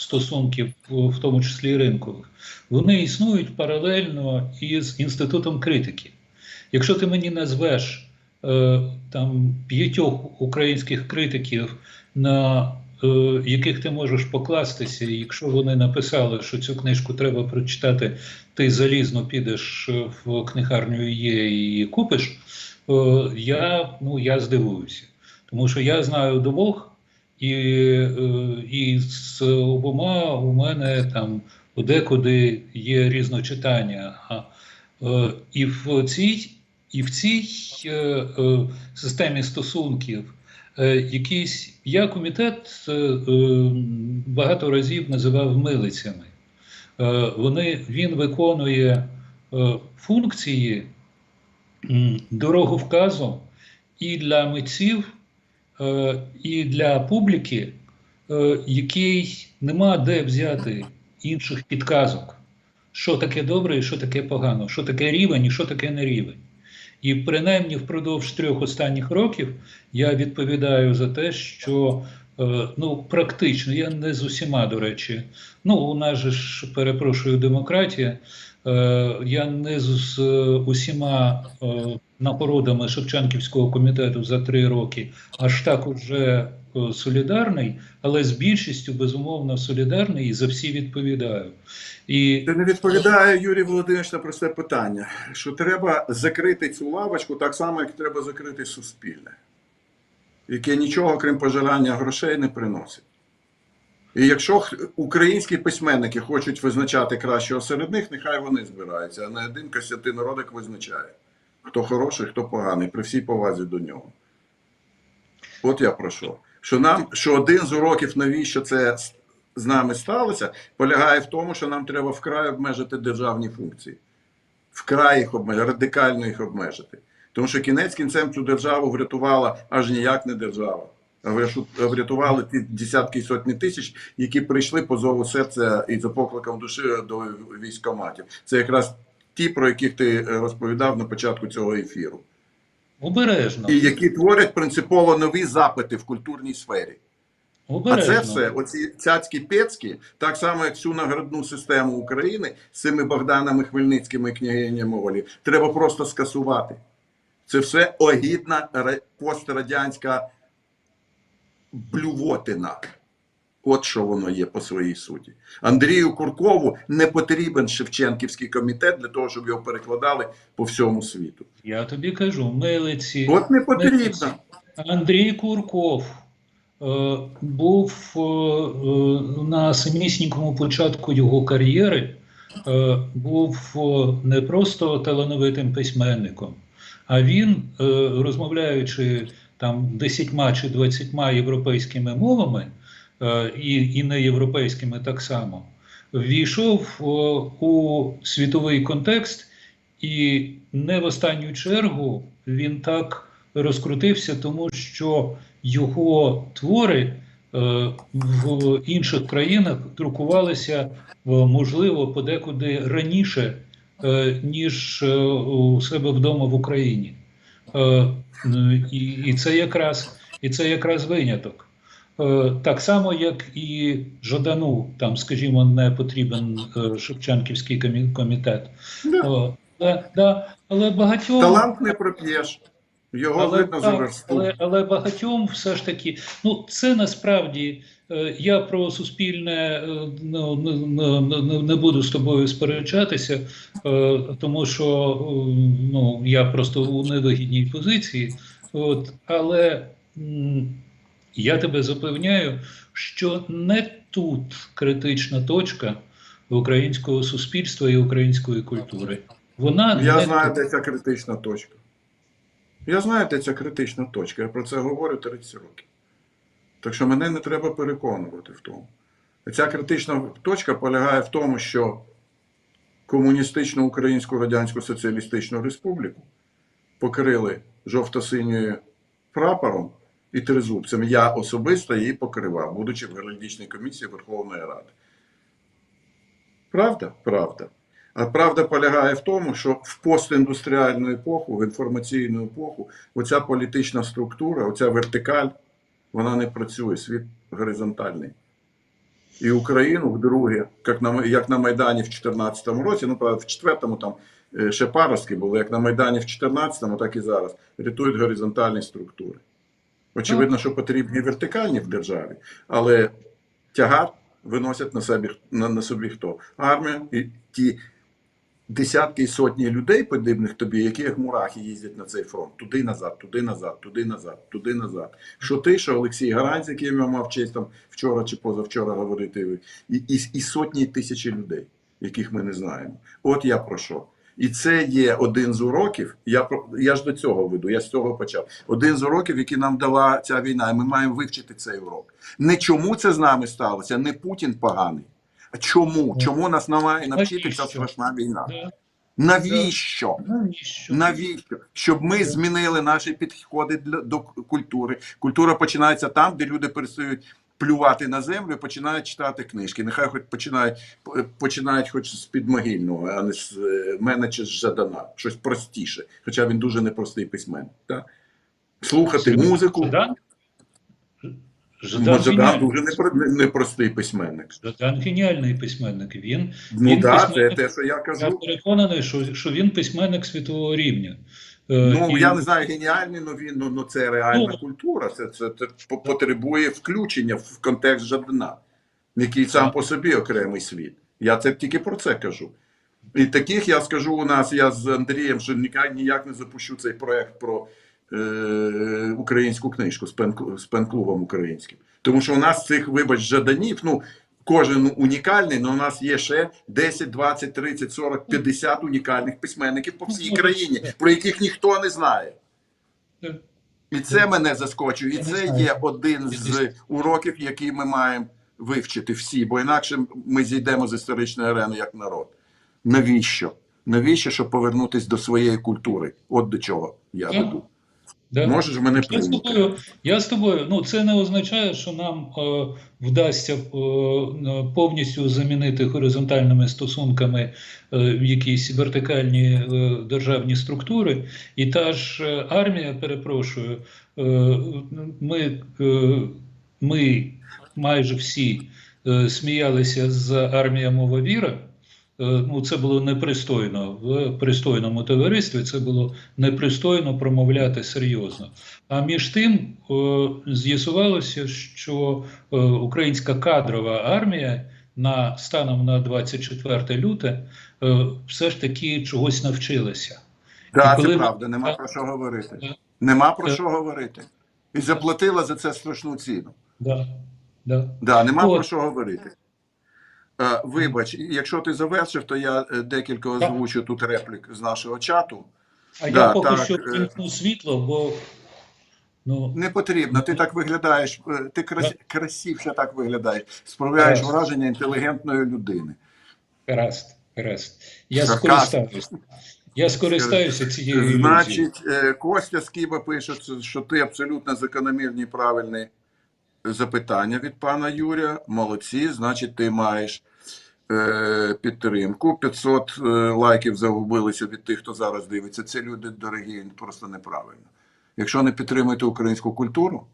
стосунків, в тому числі ринкових, вони існують паралельно із інститутом критики. Якщо ти мені назвеш там 5 українських критиків, на яких ти можеш покластися, і якщо вони написали, що цю книжку треба прочитати, ти залізно підеш в книгарню є і купиш, я здивуюся. Тому що я знаю двох, і з обома у мене там подекуди є різночитання. І в цій системі стосунків я комітет багато разів називав милицями. Він виконує функції дороговказу і для митців, і для публіки, який нема де взяти інших підказок, що таке добре і що таке погано, що таке рівень і що таке не рівень. І принаймні впродовж 3 останніх років я відповідаю за те, що практично, я не з усіма, до речі, у нас же ж, перепрошую, демократія, я не з усіма нагородами Шевченківського комітету за 3 роки аж так уже солідарний, але з більшістю, безумовно, солідарний і за всі відповідаю. Ти не відповідає, Юрій Володимирович, на просте питання, що треба закрити цю лавочку так само, як треба закрити суспільне, яке нічого, крім пожирання грошей, не приносить. І якщо українські письменники хочуть визначати кращого серед них, нехай вони збираються, а не один Костянтин Родик визначає, хто хороший, хто поганий, при всій повазі до нього. От я про що. Що один з уроків, навіщо це з нами сталося, полягає в тому, що нам треба вкрай обмежити державні функції. Вкрай їх обмежити, радикально їх обмежити. Тому що кінець кінцем цю державу врятувала аж ніяк не держава. А врятували ті десятки і сотні тисяч, які прийшли по зову серця і за покликом душі до військкоматів. Це якраз ті, про яких ти розповідав на початку цього ефіру. Обережно. І які творять принципово нові запити в культурній сфері. Обережно. А це все, оці цяцькі-пецькі, так само, як всю наградну систему України з цими Богданами Хмельницькими і княгинями Олі, треба просто скасувати. Це все огідна пострадянська блювотина. От що воно є по своїй суті. Андрію Куркову не потрібен Шевченківський комітет для того, щоб його перекладали по всьому світу. Я тобі кажу, милиці. От не потрібно. Андрій Курков був на самісінькому початку його кар'єри, був не просто талановитим письменником, а він, розмовляючи там 10 чи 20 європейськими мовами, і неєвропейськими так само, ввійшов у світовий контекст, і не в останню чергу він так розкрутився, тому що його твори в інших країнах друкувалися, можливо, подекуди раніше, ніж у себе вдома в Україні. І це якраз виняток. Так само, як і Жадану, там, скажімо, не потрібен Шевченківський комітет. Але багатьом... Талант не проп'єш. Його видно за версту. Але багатьом все ж таки, це насправді, я про суспільне не буду з тобою сперечатися, тому що я просто у невигідній позиції, але я тебе запевняю, що не тут критична точка українського суспільства і української культури. Я знаю, де ця критична точка. Я знаю, де ця критична точка. Я про це говорю 30 років. Так що мене не треба переконувати в тому. Ця критична точка полягає в тому, що комуністичну Українську Радянську Соціалістичну Республіку покрили жовто-синьою прапором і тризубцем. Я особисто її покривав, будучи в Геральдичній комісії Верховної Ради. Правда? Правда. А правда полягає в тому, що в постіндустріальну епоху, в інформаційну епоху, оця політична структура, оця вертикаль, вона не працює, світ горизонтальний. і Україну вдруге, як на Майдані в 2014 році, ну, правда, в 2004-му там ще паростки були, як на Майдані в 2014-му, так і зараз, рятують горизонтальні структури. Очевидно, що потрібні вертикальні в державі, але тягар виносять на собі хто? Армія і ті десятки і сотні людей, подібних тобі, які як мурахи їздять на цей фронт. Туди назад, туди назад, туди назад, туди назад. Що ти, що Олексій Гарань, з яким я мав честь там вчора чи позавчора говорити, і сотні тисячі людей, яких ми не знаємо. От я про що. І це є один з уроків, я ж до цього веду, я з цього почав. Один з уроків, які нам дала ця війна, і ми маємо вивчити цей урок. Не чому це з нами сталося, не Путін поганий. А чому? Чому нас має навчити ця страшна війна? Навіщо? Навіщо? Щоб ми змінили наші підходи до культури. Культура починається там, де люди перестають плювати на землю і починають читати книжки. Нехай хоч починають хоч з підмогильного, а не з мене чи з Жадана. Щось простіше. Хоча він дуже непростий письменник. Так? Слухати музику. Жадан дуже непростий письменник. Жадан геніальний письменник. Він так, це те, що я кажу. Я переконаний, що він письменник світового рівня. Я не знаю, геніальний, але це реальна культура. Це потребує включення в контекст Жадана, який сам по собі окремий світ. Я це тільки про це кажу. І таких я скажу у нас, я з Андрієм, що ніяк не запущу цей проєкт про українську книжку з пен-клубом українським. Тому що у нас цих, вибач, Жаданів, кожен унікальний, але у нас є ще 10, 20, 30, 40, 50 унікальних письменників по всій країні, про яких ніхто не знає. І це мене заскочує. І це є один з уроків, які ми маємо вивчити всі, бо інакше ми зійдемо з історичної арени як народ. Навіщо? Навіщо, щоб повернутися до своєї культури? От до чого я веду. Да. Можеш мене прийняти? Я з тобою. Це не означає, що нам вдасться повністю замінити горизонтальними стосунками якісь вертикальні державні структури. І та ж армія, перепрошую, ми майже всі сміялися з армія мова віра. Це було непристойно в пристойному товаристві, це було непристойно промовляти серйозно. А між тим з'ясувалося, що українська кадрова армія станом на 24 люте все ж таки чогось навчилася. Так, це правда, нема про що говорити. Нема про що говорити. І заплатила за це страшну ціну. Нема про що говорити. Вибач, якщо ти завершив, то я декілька озвучу тут реплік з нашого чату. Я поки що вимкну світло, бо... Не потрібно, ти так виглядаєш, ти красивше так виглядаєш, справляєш враження інтелігентної людини. Гаразд. Я скористаюся цією ілюзією. Значить, Костя Скіба пише, що ти абсолютно закономірні і правильні запитання від пана Юрія. Молодці, значить, ти маєш підтримку. 500 лайків загубилися від тих, хто зараз дивиться. Це люди дорогі, просто неправильно. Якщо не підтримуєте українську культуру,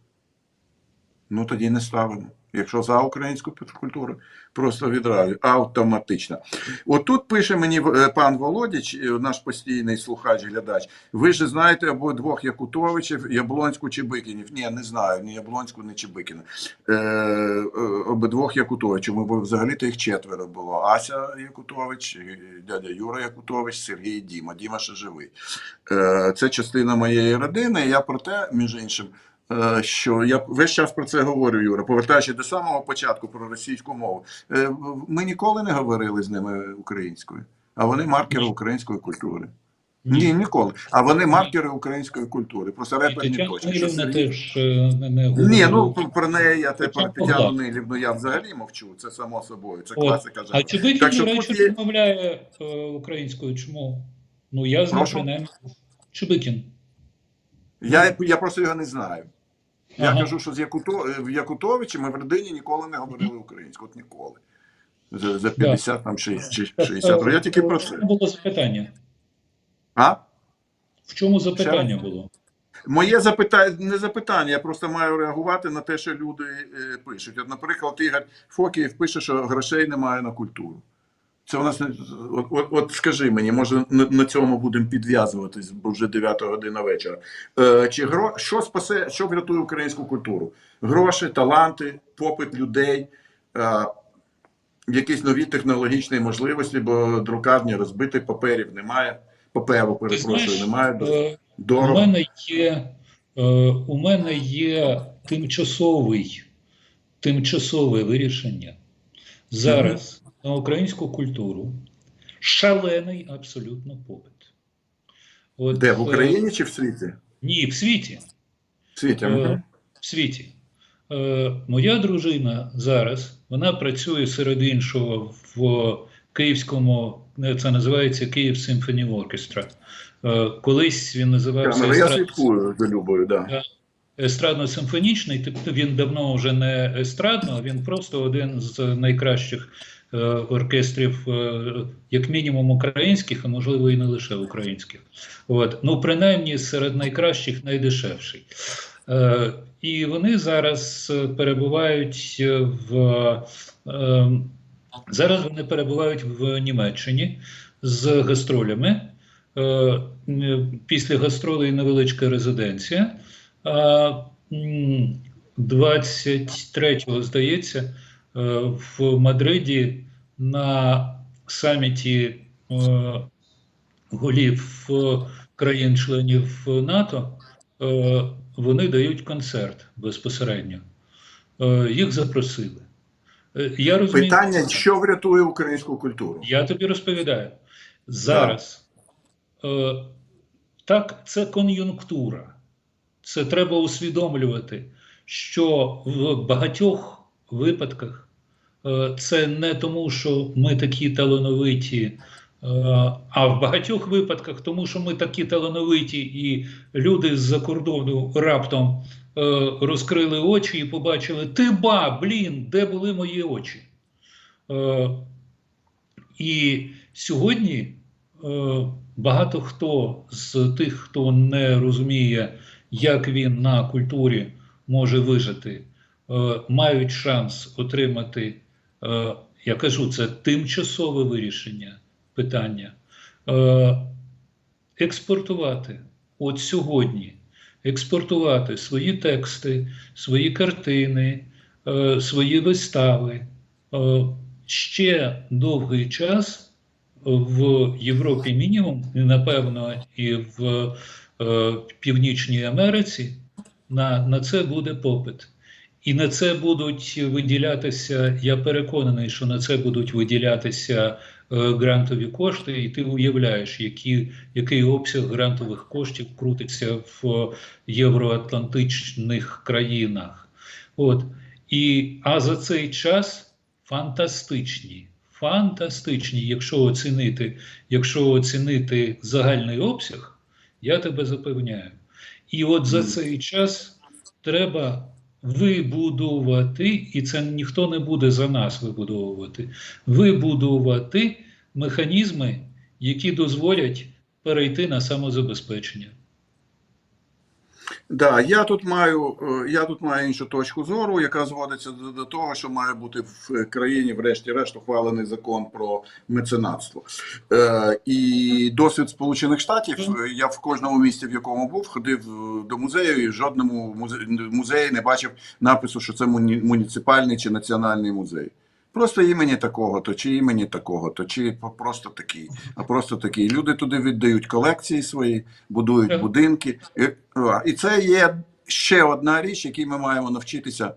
тоді не ставимо. Якщо за українську культуру, просто відразу, автоматично. Отут пише мені пан Володіч, наш постійний слухач-глядач, ви ж знаєте обидвох Якутовичів, Яблонську чи Бикінів. Ні, не знаю, ні Яблонську, ні Чебикіна. Обидвох Якутовичів, бо взагалі-то їх 4 було. Ася Якутович, дядя Юра Якутович, Сергій, Діма. Діма ще живий. Це частина моєї родини, і я про те, між іншим, що я весь час про це говорю, Юра, повертаючись до самого початку про російську мову. Ми ніколи не говорили з ними українською, а вони маркери української культури. Ні, ніколи. А вони маркери української культури. Просто реперні точки. Ні, про неї я тепер Тетяну Нилівну я взагалі мовчу, це само собою, це класика жанру. А Чебикін, до речі, розмовляє українською чому? Я знаю, принаймні. Чебикін. Я просто його не знаю. Я кажу, що з Якутовичем ми в родині ніколи не говорили українською. От ніколи. За 50, там 60 років. Я тільки про це. В чому було запитання? А? В чому запитання було? Моє запитання, не запитання, я просто маю реагувати на те, що люди пишуть. От, наприклад, Ігор Фокієв пише, що грошей немає на культуру. Це у нас от скажи мені, може на цьому будемо підв'язуватись, бо вже 9 година вечора. Що спасе, що врятує українську культуру? Гроші, таланти, попит людей, якісь нові технологічні можливості, бо друкарні розбитих паперів немає. Паперу, перепрошую, немає. Дорого. У мене є тимчасове вирішення. Зараз на українську культуру шалений абсолютно попит. От, де, в Україні чи в світі? Ні, в світі. В світі. В світі. Моя дружина зараз, вона працює серед іншого в Київському, це називається Київ Symphony Orchestra. Колись він називався я слідкую за Любою, да. Естрадно-симфонічний, тобто він давно вже не естрадно, він просто один з найкращих оркестрів, як мінімум українських, а можливо і не лише українських. От. Ну, принаймні, серед найкращих найдешевший. І вони зараз перебувають в Німеччині з гастролями. Після гастролей невеличка резиденція. 23-го, здається, в Мадриді на саміті голів країн-членів НАТО вони дають концерт безпосередньо. Їх запросили. Я розумію, питання, що врятує українську культуру? Я тобі розповідаю. Зараз так, це кон'юнктура. Це треба усвідомлювати, що в багатьох випадках це не тому, що ми такі талановиті, а в багатьох випадках тому, що ми такі талановиті, і люди з-за кордону раптом розкрили очі і побачили: де були мої очі? І сьогодні багато хто з тих, хто не розуміє, як він на культурі може вижити, мають шанс отримати, я кажу, це тимчасове вирішення питання, експортувати от сьогодні, експортувати свої тексти, свої картини, свої вистави. Ще довгий час в Європі мінімум, і напевно і в Північній Америці на це буде попит. І на це будуть виділятися, я переконаний, що на це будуть виділятися грантові кошти, і ти уявляєш, який обсяг грантових коштів крутиться в євроатлантичних країнах. От. А за цей час фантастичні, якщо оцінити загальний обсяг, я тебе запевняю. І от за цей час треба вибудувати, і це ніхто не буде за нас вибудувати механізми, які дозволять перейти на самозабезпечення. Да, я тут маю іншу точку зору, яка зводиться до того, що має бути в країні, врешті-решт, ухвалений закон про меценатство. І досвід Сполучених Штатів, я в кожному місті, в якому був, ходив до музею, і в жодному музеї не бачив напису, що це муніципальний чи національний музей. Просто імені такого-то, чи імені такого-то, чи просто такий. А просто такий. Люди туди віддають колекції свої, будують будинки. І це є ще одна річ, якій ми маємо навчитися,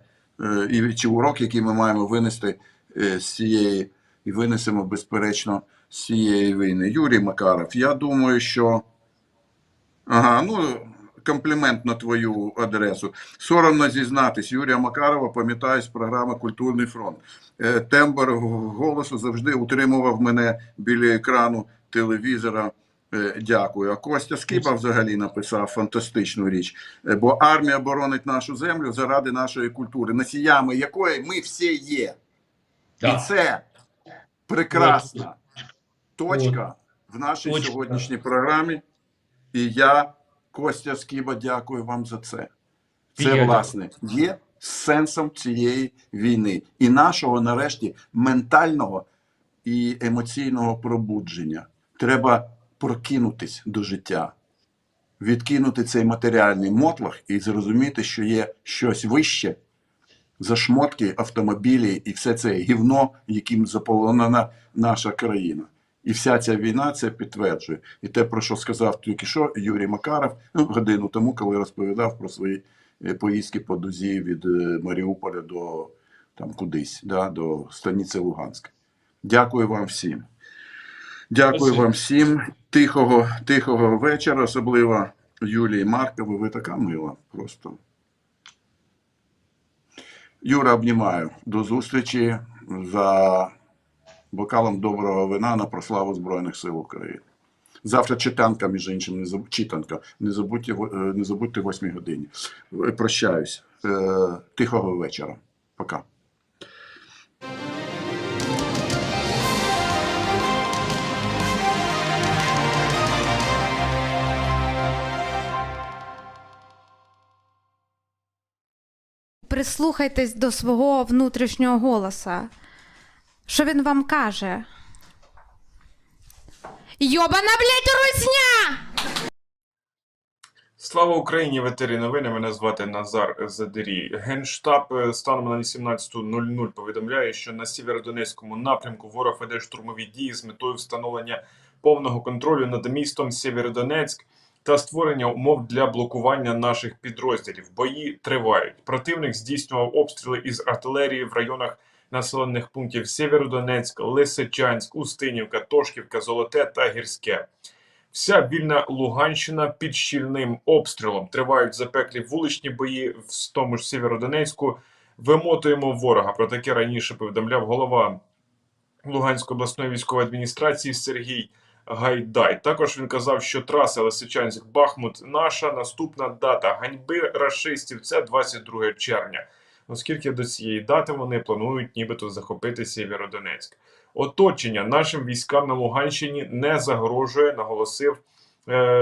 чи урок, який ми маємо винести з цієї, і винесемо, безперечно, з цієї війни. Юрій Макаров, я думаю, що... комплімент на твою адресу. Соромно зізнатись, Юрія Макарова пам'ятаю з програми «Культурний фронт». Тембр голосу завжди утримував мене біля екрану телевізора. Дякую. А Костя Скиба взагалі написав фантастичну річ. Бо армія боронить нашу землю заради нашої культури, носіями якої ми всі є. І це прекрасна точка в нашій сьогоднішній програмі. І я Костя Скіба, дякую вам за це. І Це, я власне, є сенсом цієї війни. І нашого, нарешті, ментального і емоційного пробудження. Треба прокинутись до життя, відкинути цей матеріальний мотлах і зрозуміти, що є щось вище за шмотки, автомобілі і все це гівно, яким заполонена наша країна. І вся ця війна це підтверджує. І те, про що сказав тільки що Юрій Макаров, годину тому, коли розповідав про свої поїздки по дузі від Маріуполя до там кудись, да, до станиці Луганська. Дякую вам всім. Дякую вам всім. Тихого вечора, особливо Юлії Маркові. Ви така мила просто. Юра, обнімаю. До зустрічі за бокалом доброго вина на прославу Збройних сил України. Завтра читанка, між іншим, читанка. Не забудьте 8 годині. Прощаюсь. Тихого вечора. Пока. Прислухайтесь до свого внутрішнього голоса. Що він вам каже? Йобана, блядь, русня! Слава Україні! В етері новини. Мене звати Назар Задирій. Генштаб станом на 18:00 повідомляє, що на Сєвєродонецькому напрямку ворог веде штурмові дії з метою встановлення повного контролю над містом Сєвєродонецьк та створення умов для блокування наших підрозділів. Бої тривають. Противник здійснював обстріли із артилерії в районах населених пунктів Сєвєродонецьк, Лисичанськ, Устинівка, Тошківка, Золоте та Гірське. Вся вільна Луганщина під щільним обстрілом. Тривають запеклі вуличні бої в тому ж Сєвєродонецьку. Вимотуємо ворога. Про таке раніше повідомляв голова Луганської обласної військової адміністрації Сергій Гайдай. Також він казав, що траса Лисичанськ-Бахмут наша наступна дата ганьби рашистів – це 22 червня. Оскільки до цієї дати вони планують нібито захопити Сєвєродонецьк. Оточення нашим військам на Луганщині не загрожує, наголосив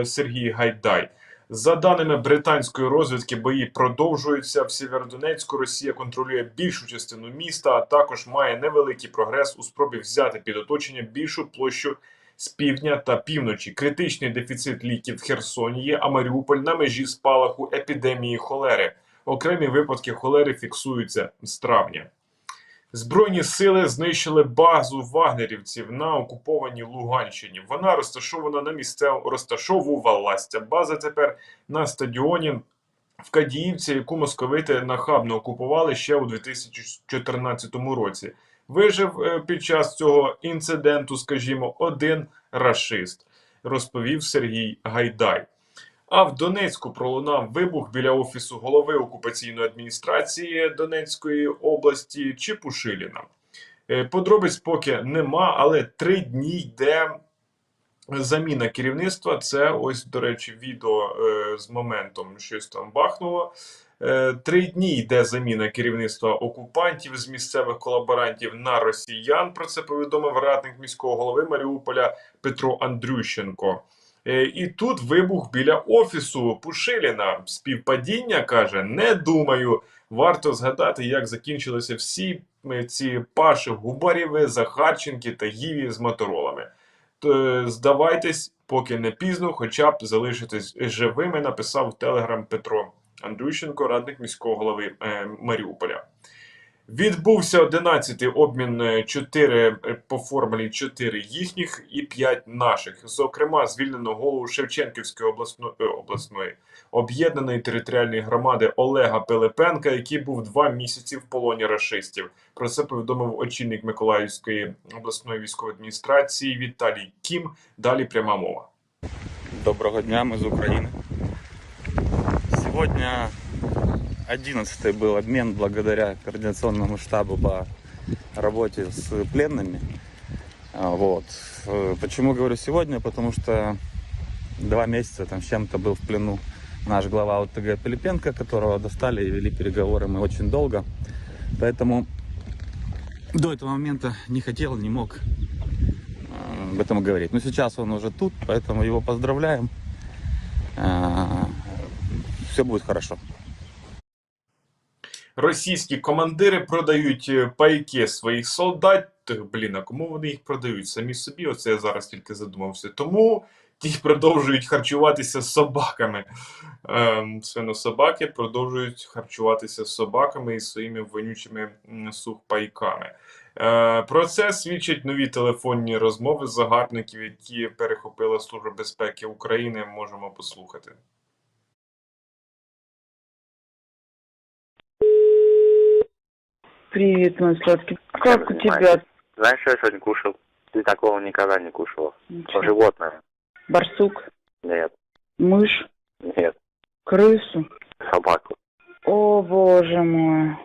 Сергій Гайдай. За даними британської розвідки, бої продовжуються. В Сєвєродонецьку Росія контролює більшу частину міста, а також має невеликий прогрес у спробі взяти під оточення більшу площу з півдня та півночі. Критичний дефіцит ліків в Херсоні є, а Маріуполь на межі спалаху епідемії холери. Окремі випадки холери фіксуються з травня. Збройні сили знищили базу вагнерівців на окупованій Луганщині. Вона розташовувалася. База тепер на стадіоні в Кадіївці, яку московити нахабно окупували ще у 2014 році. Вижив під час цього інциденту, скажімо, один рашист, розповів Сергій Гайдай. А в Донецьку пролунав вибух біля офісу голови окупаційної адміністрації Донецької області Чепушиліна. Подробиць поки нема, але 3 дні йде заміна керівництва. Це ось, до речі, відео з моментом щось там бахнуло. 3 дні йде заміна керівництва окупантів з місцевих колаборантів на росіян. Про це повідомив радник міського голови Маріуполя Петро Андрющенко. І тут вибух біля офісу Пушиліна. Співпадіння, каже, не думаю. Варто згадати, як закінчилися всі ці Паші Губарєви, Захарченки та Гіві з моторолами. Здавайтесь, поки не пізно, хоча б залишитись живими, написав в Телеграм Петро Андрющенко, радник міського голови Маріуполя. Відбувся 11-й обмін, 4 по формулі, 4 їхніх і 5 наших. Зокрема, звільнено голову Шевченківської обласної об'єднаної територіальної громади Олега Пилипенка, який був 2 місяці в полоні рашистів. Про це повідомив очільник Миколаївської обласної військової адміністрації Віталій Кім. Далі пряма мова. Доброго дня, мы из Украины. Сегодня 11-й был обмен благодаря координационному штабу по работе с пленными. Вот. Почему говорю сегодня? Потому что 2 месяца там с чем-то был в плену наш глава ОТГ Пилипенко, которого достали и вели переговоры мы очень долго. Поэтому до этого момента не хотел, не мог об этом говорить. Но сейчас он уже тут, поэтому его поздравляем. все будет хорошо. Російські командири продають пайки своїх солдатів. Блін, а кому вони їх продають? Самі собі, оце я зараз тільки задумався. Тому ті продовжують харчуватися собаками. Свинособаки продовжують харчуватися собаками і своїми вонючими сухпайками. Про це свідчать нові телефонні розмови загарбників, які перехопила Служба безпеки України. Можемо послухати. Привет, мой сладкий. Как у тебя? Знаешь, что я сегодня кушал? Ты такого никогда не кушала. Ничего. Животное? Барсук, Нет, мышь, нет. крысу. Собаку. О, боже мой.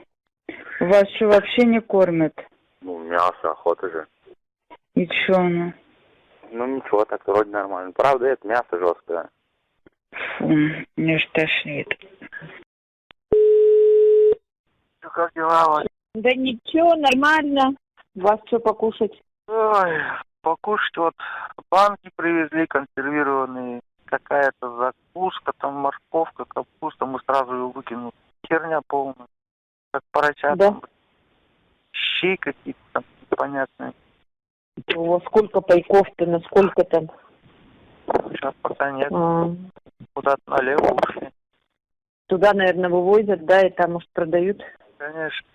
Вас что, вообще не кормят? Ну, мясо, охота же. И чё оно? Ну, ничего, так вроде нормально. Правда, это мясо жесткое. Фу, мне ж тошнит. Ну, как дела, Вань? Да ничего, нормально. Вас что покушать? Ой, покушать вот банки привезли консервированные. Какая-то закуска, там морковка, капуста. Мы сразу ее выкинули. Херня полная. Как поросята. Да. Щи какие-то там непонятные. У вас сколько пайков-то, насколько там? Сейчас пока нет. А, Куда-то налево ушли. туда, наверное, вывозят, да, и там, может, продают? Конечно.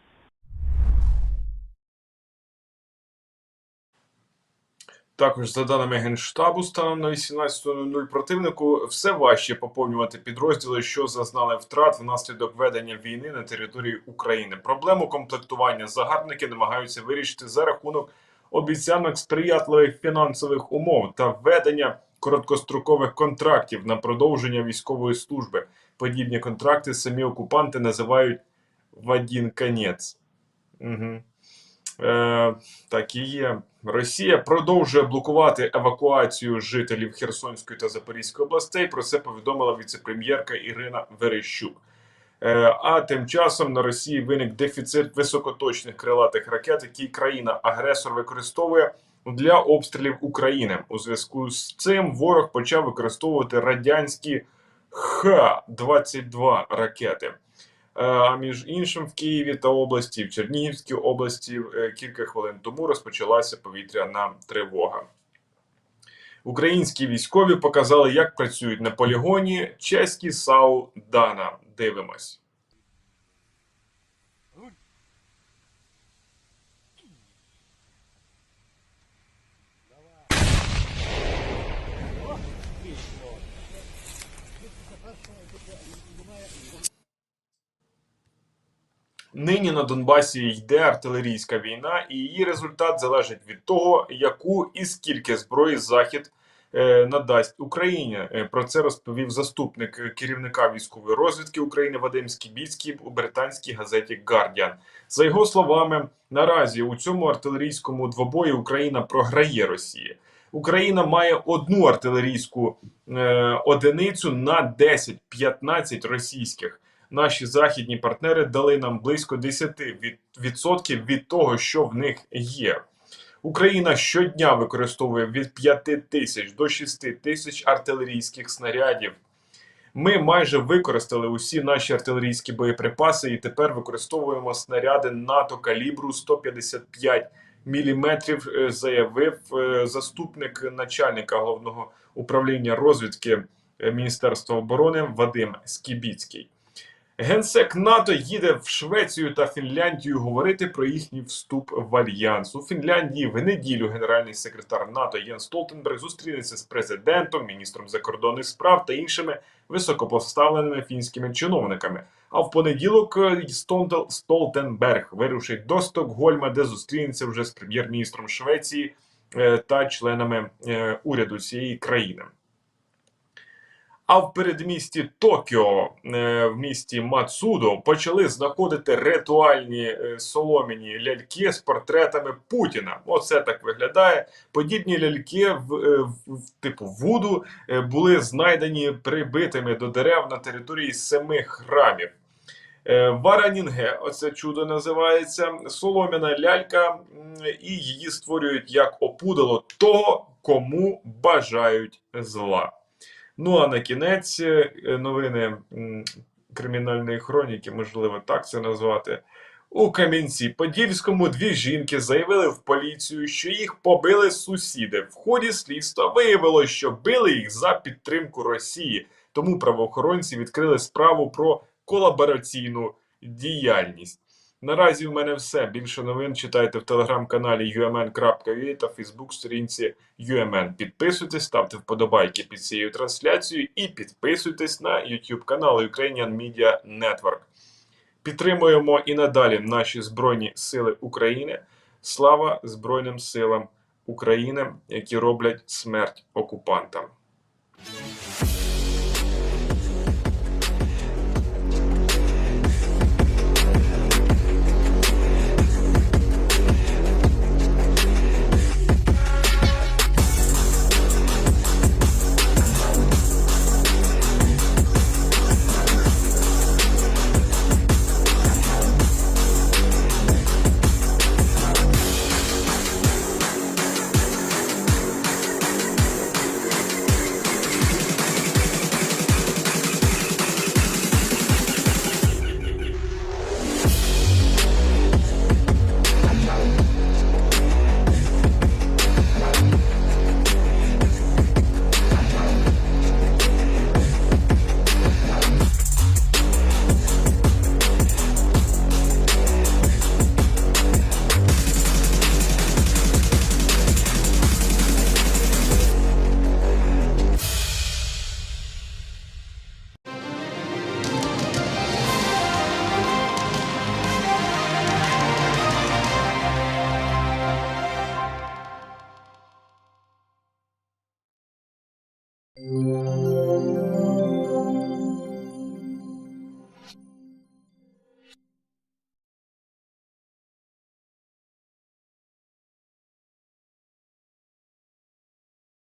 Також, за даними Генштабу, станом на 18:00 противнику все важче поповнювати підрозділи, що зазнали втрат внаслідок ведення війни на території України. Проблему комплектування загарбники намагаються вирішити за рахунок обіцянок сприятливих фінансових умов та введення короткострокових контрактів на продовження військової служби. Подібні контракти самі окупанти називають «в один конець». Угу. Так і є. Росія продовжує блокувати евакуацію жителів Херсонської та Запорізької областей. Про це повідомила віце-прем'єрка Ірина Верещук. А тим часом на Росії виник дефіцит високоточних крилатих ракет, які країна-агресор використовує для обстрілів України. У зв'язку з цим ворог почав використовувати радянські Х-22 ракети. А між іншим, в Києві та області, в Чернігівській області кілька хвилин тому розпочалася повітряна тривога. Українські військові показали, як працюють на полігоні чеські САУ «Дана». Дивимось. Нині на Донбасі йде артилерійська війна, і її результат залежить від того, яку і скільки зброї Захід надасть Україні. Про це розповів заступник керівника військової розвідки України Вадим Скібіцький у британській газеті Guardian. За його словами, наразі у цьому артилерійському двобої Україна програє Росії. Україна має одну артилерійську одиницю на 10-15 російських. Наші західні партнери дали нам близько 10% від того, що в них є. Україна щодня використовує від 5 тисяч до 6 тисяч артилерійських снарядів. Ми майже використали усі наші артилерійські боєприпаси і тепер використовуємо снаряди НАТО калібру 155 мм, заявив заступник начальника Головного управління розвідки Міністерства оборони Вадим Скібіцький. Генсек НАТО їде в Швецію та Фінляндію говорити про їхній вступ в Альянс. У Фінляндії в неділю генеральний секретар НАТО Єнс Столтенберг зустрінеться з президентом, міністром закордонних справ та іншими високопоставленими фінськими чиновниками. А в понеділок Столтенберг вирушить до Стокгольма, де зустрінеться вже з прем'єр-міністром Швеції та членами уряду цієї країни. А в передмісті Токіо, в місті Мацудо, почали знаходити ритуальні солом'яні ляльки з портретами Путіна. Оце так виглядає. Подібні ляльки типу вуду були знайдені прибитими до дерев на території 7 храмів. Варанінге, оце чудо називається, солом'яна лялька, і її створюють як опудало того, кому бажають зла. Ну а на кінець новини кримінальної хроніки, можливо так це назвати. У Кам'янці-Подільському дві жінки заявили в поліцію, що їх побили сусіди. В ході слідства виявилося, що били їх за підтримку Росії. Тому правоохоронці відкрили справу про колабораційну діяльність. Наразі в мене все. Більше новин читайте в телеграм-каналі umn.ua та фейсбук-сторінці UMN. Підписуйтесь, ставте вподобайки під цією трансляцією і підписуйтесь на YouTube канал Ukrainian Media Network. Підтримуємо і надалі наші Збройні Сили України. Слава Збройним силам України, які роблять смерть окупантам.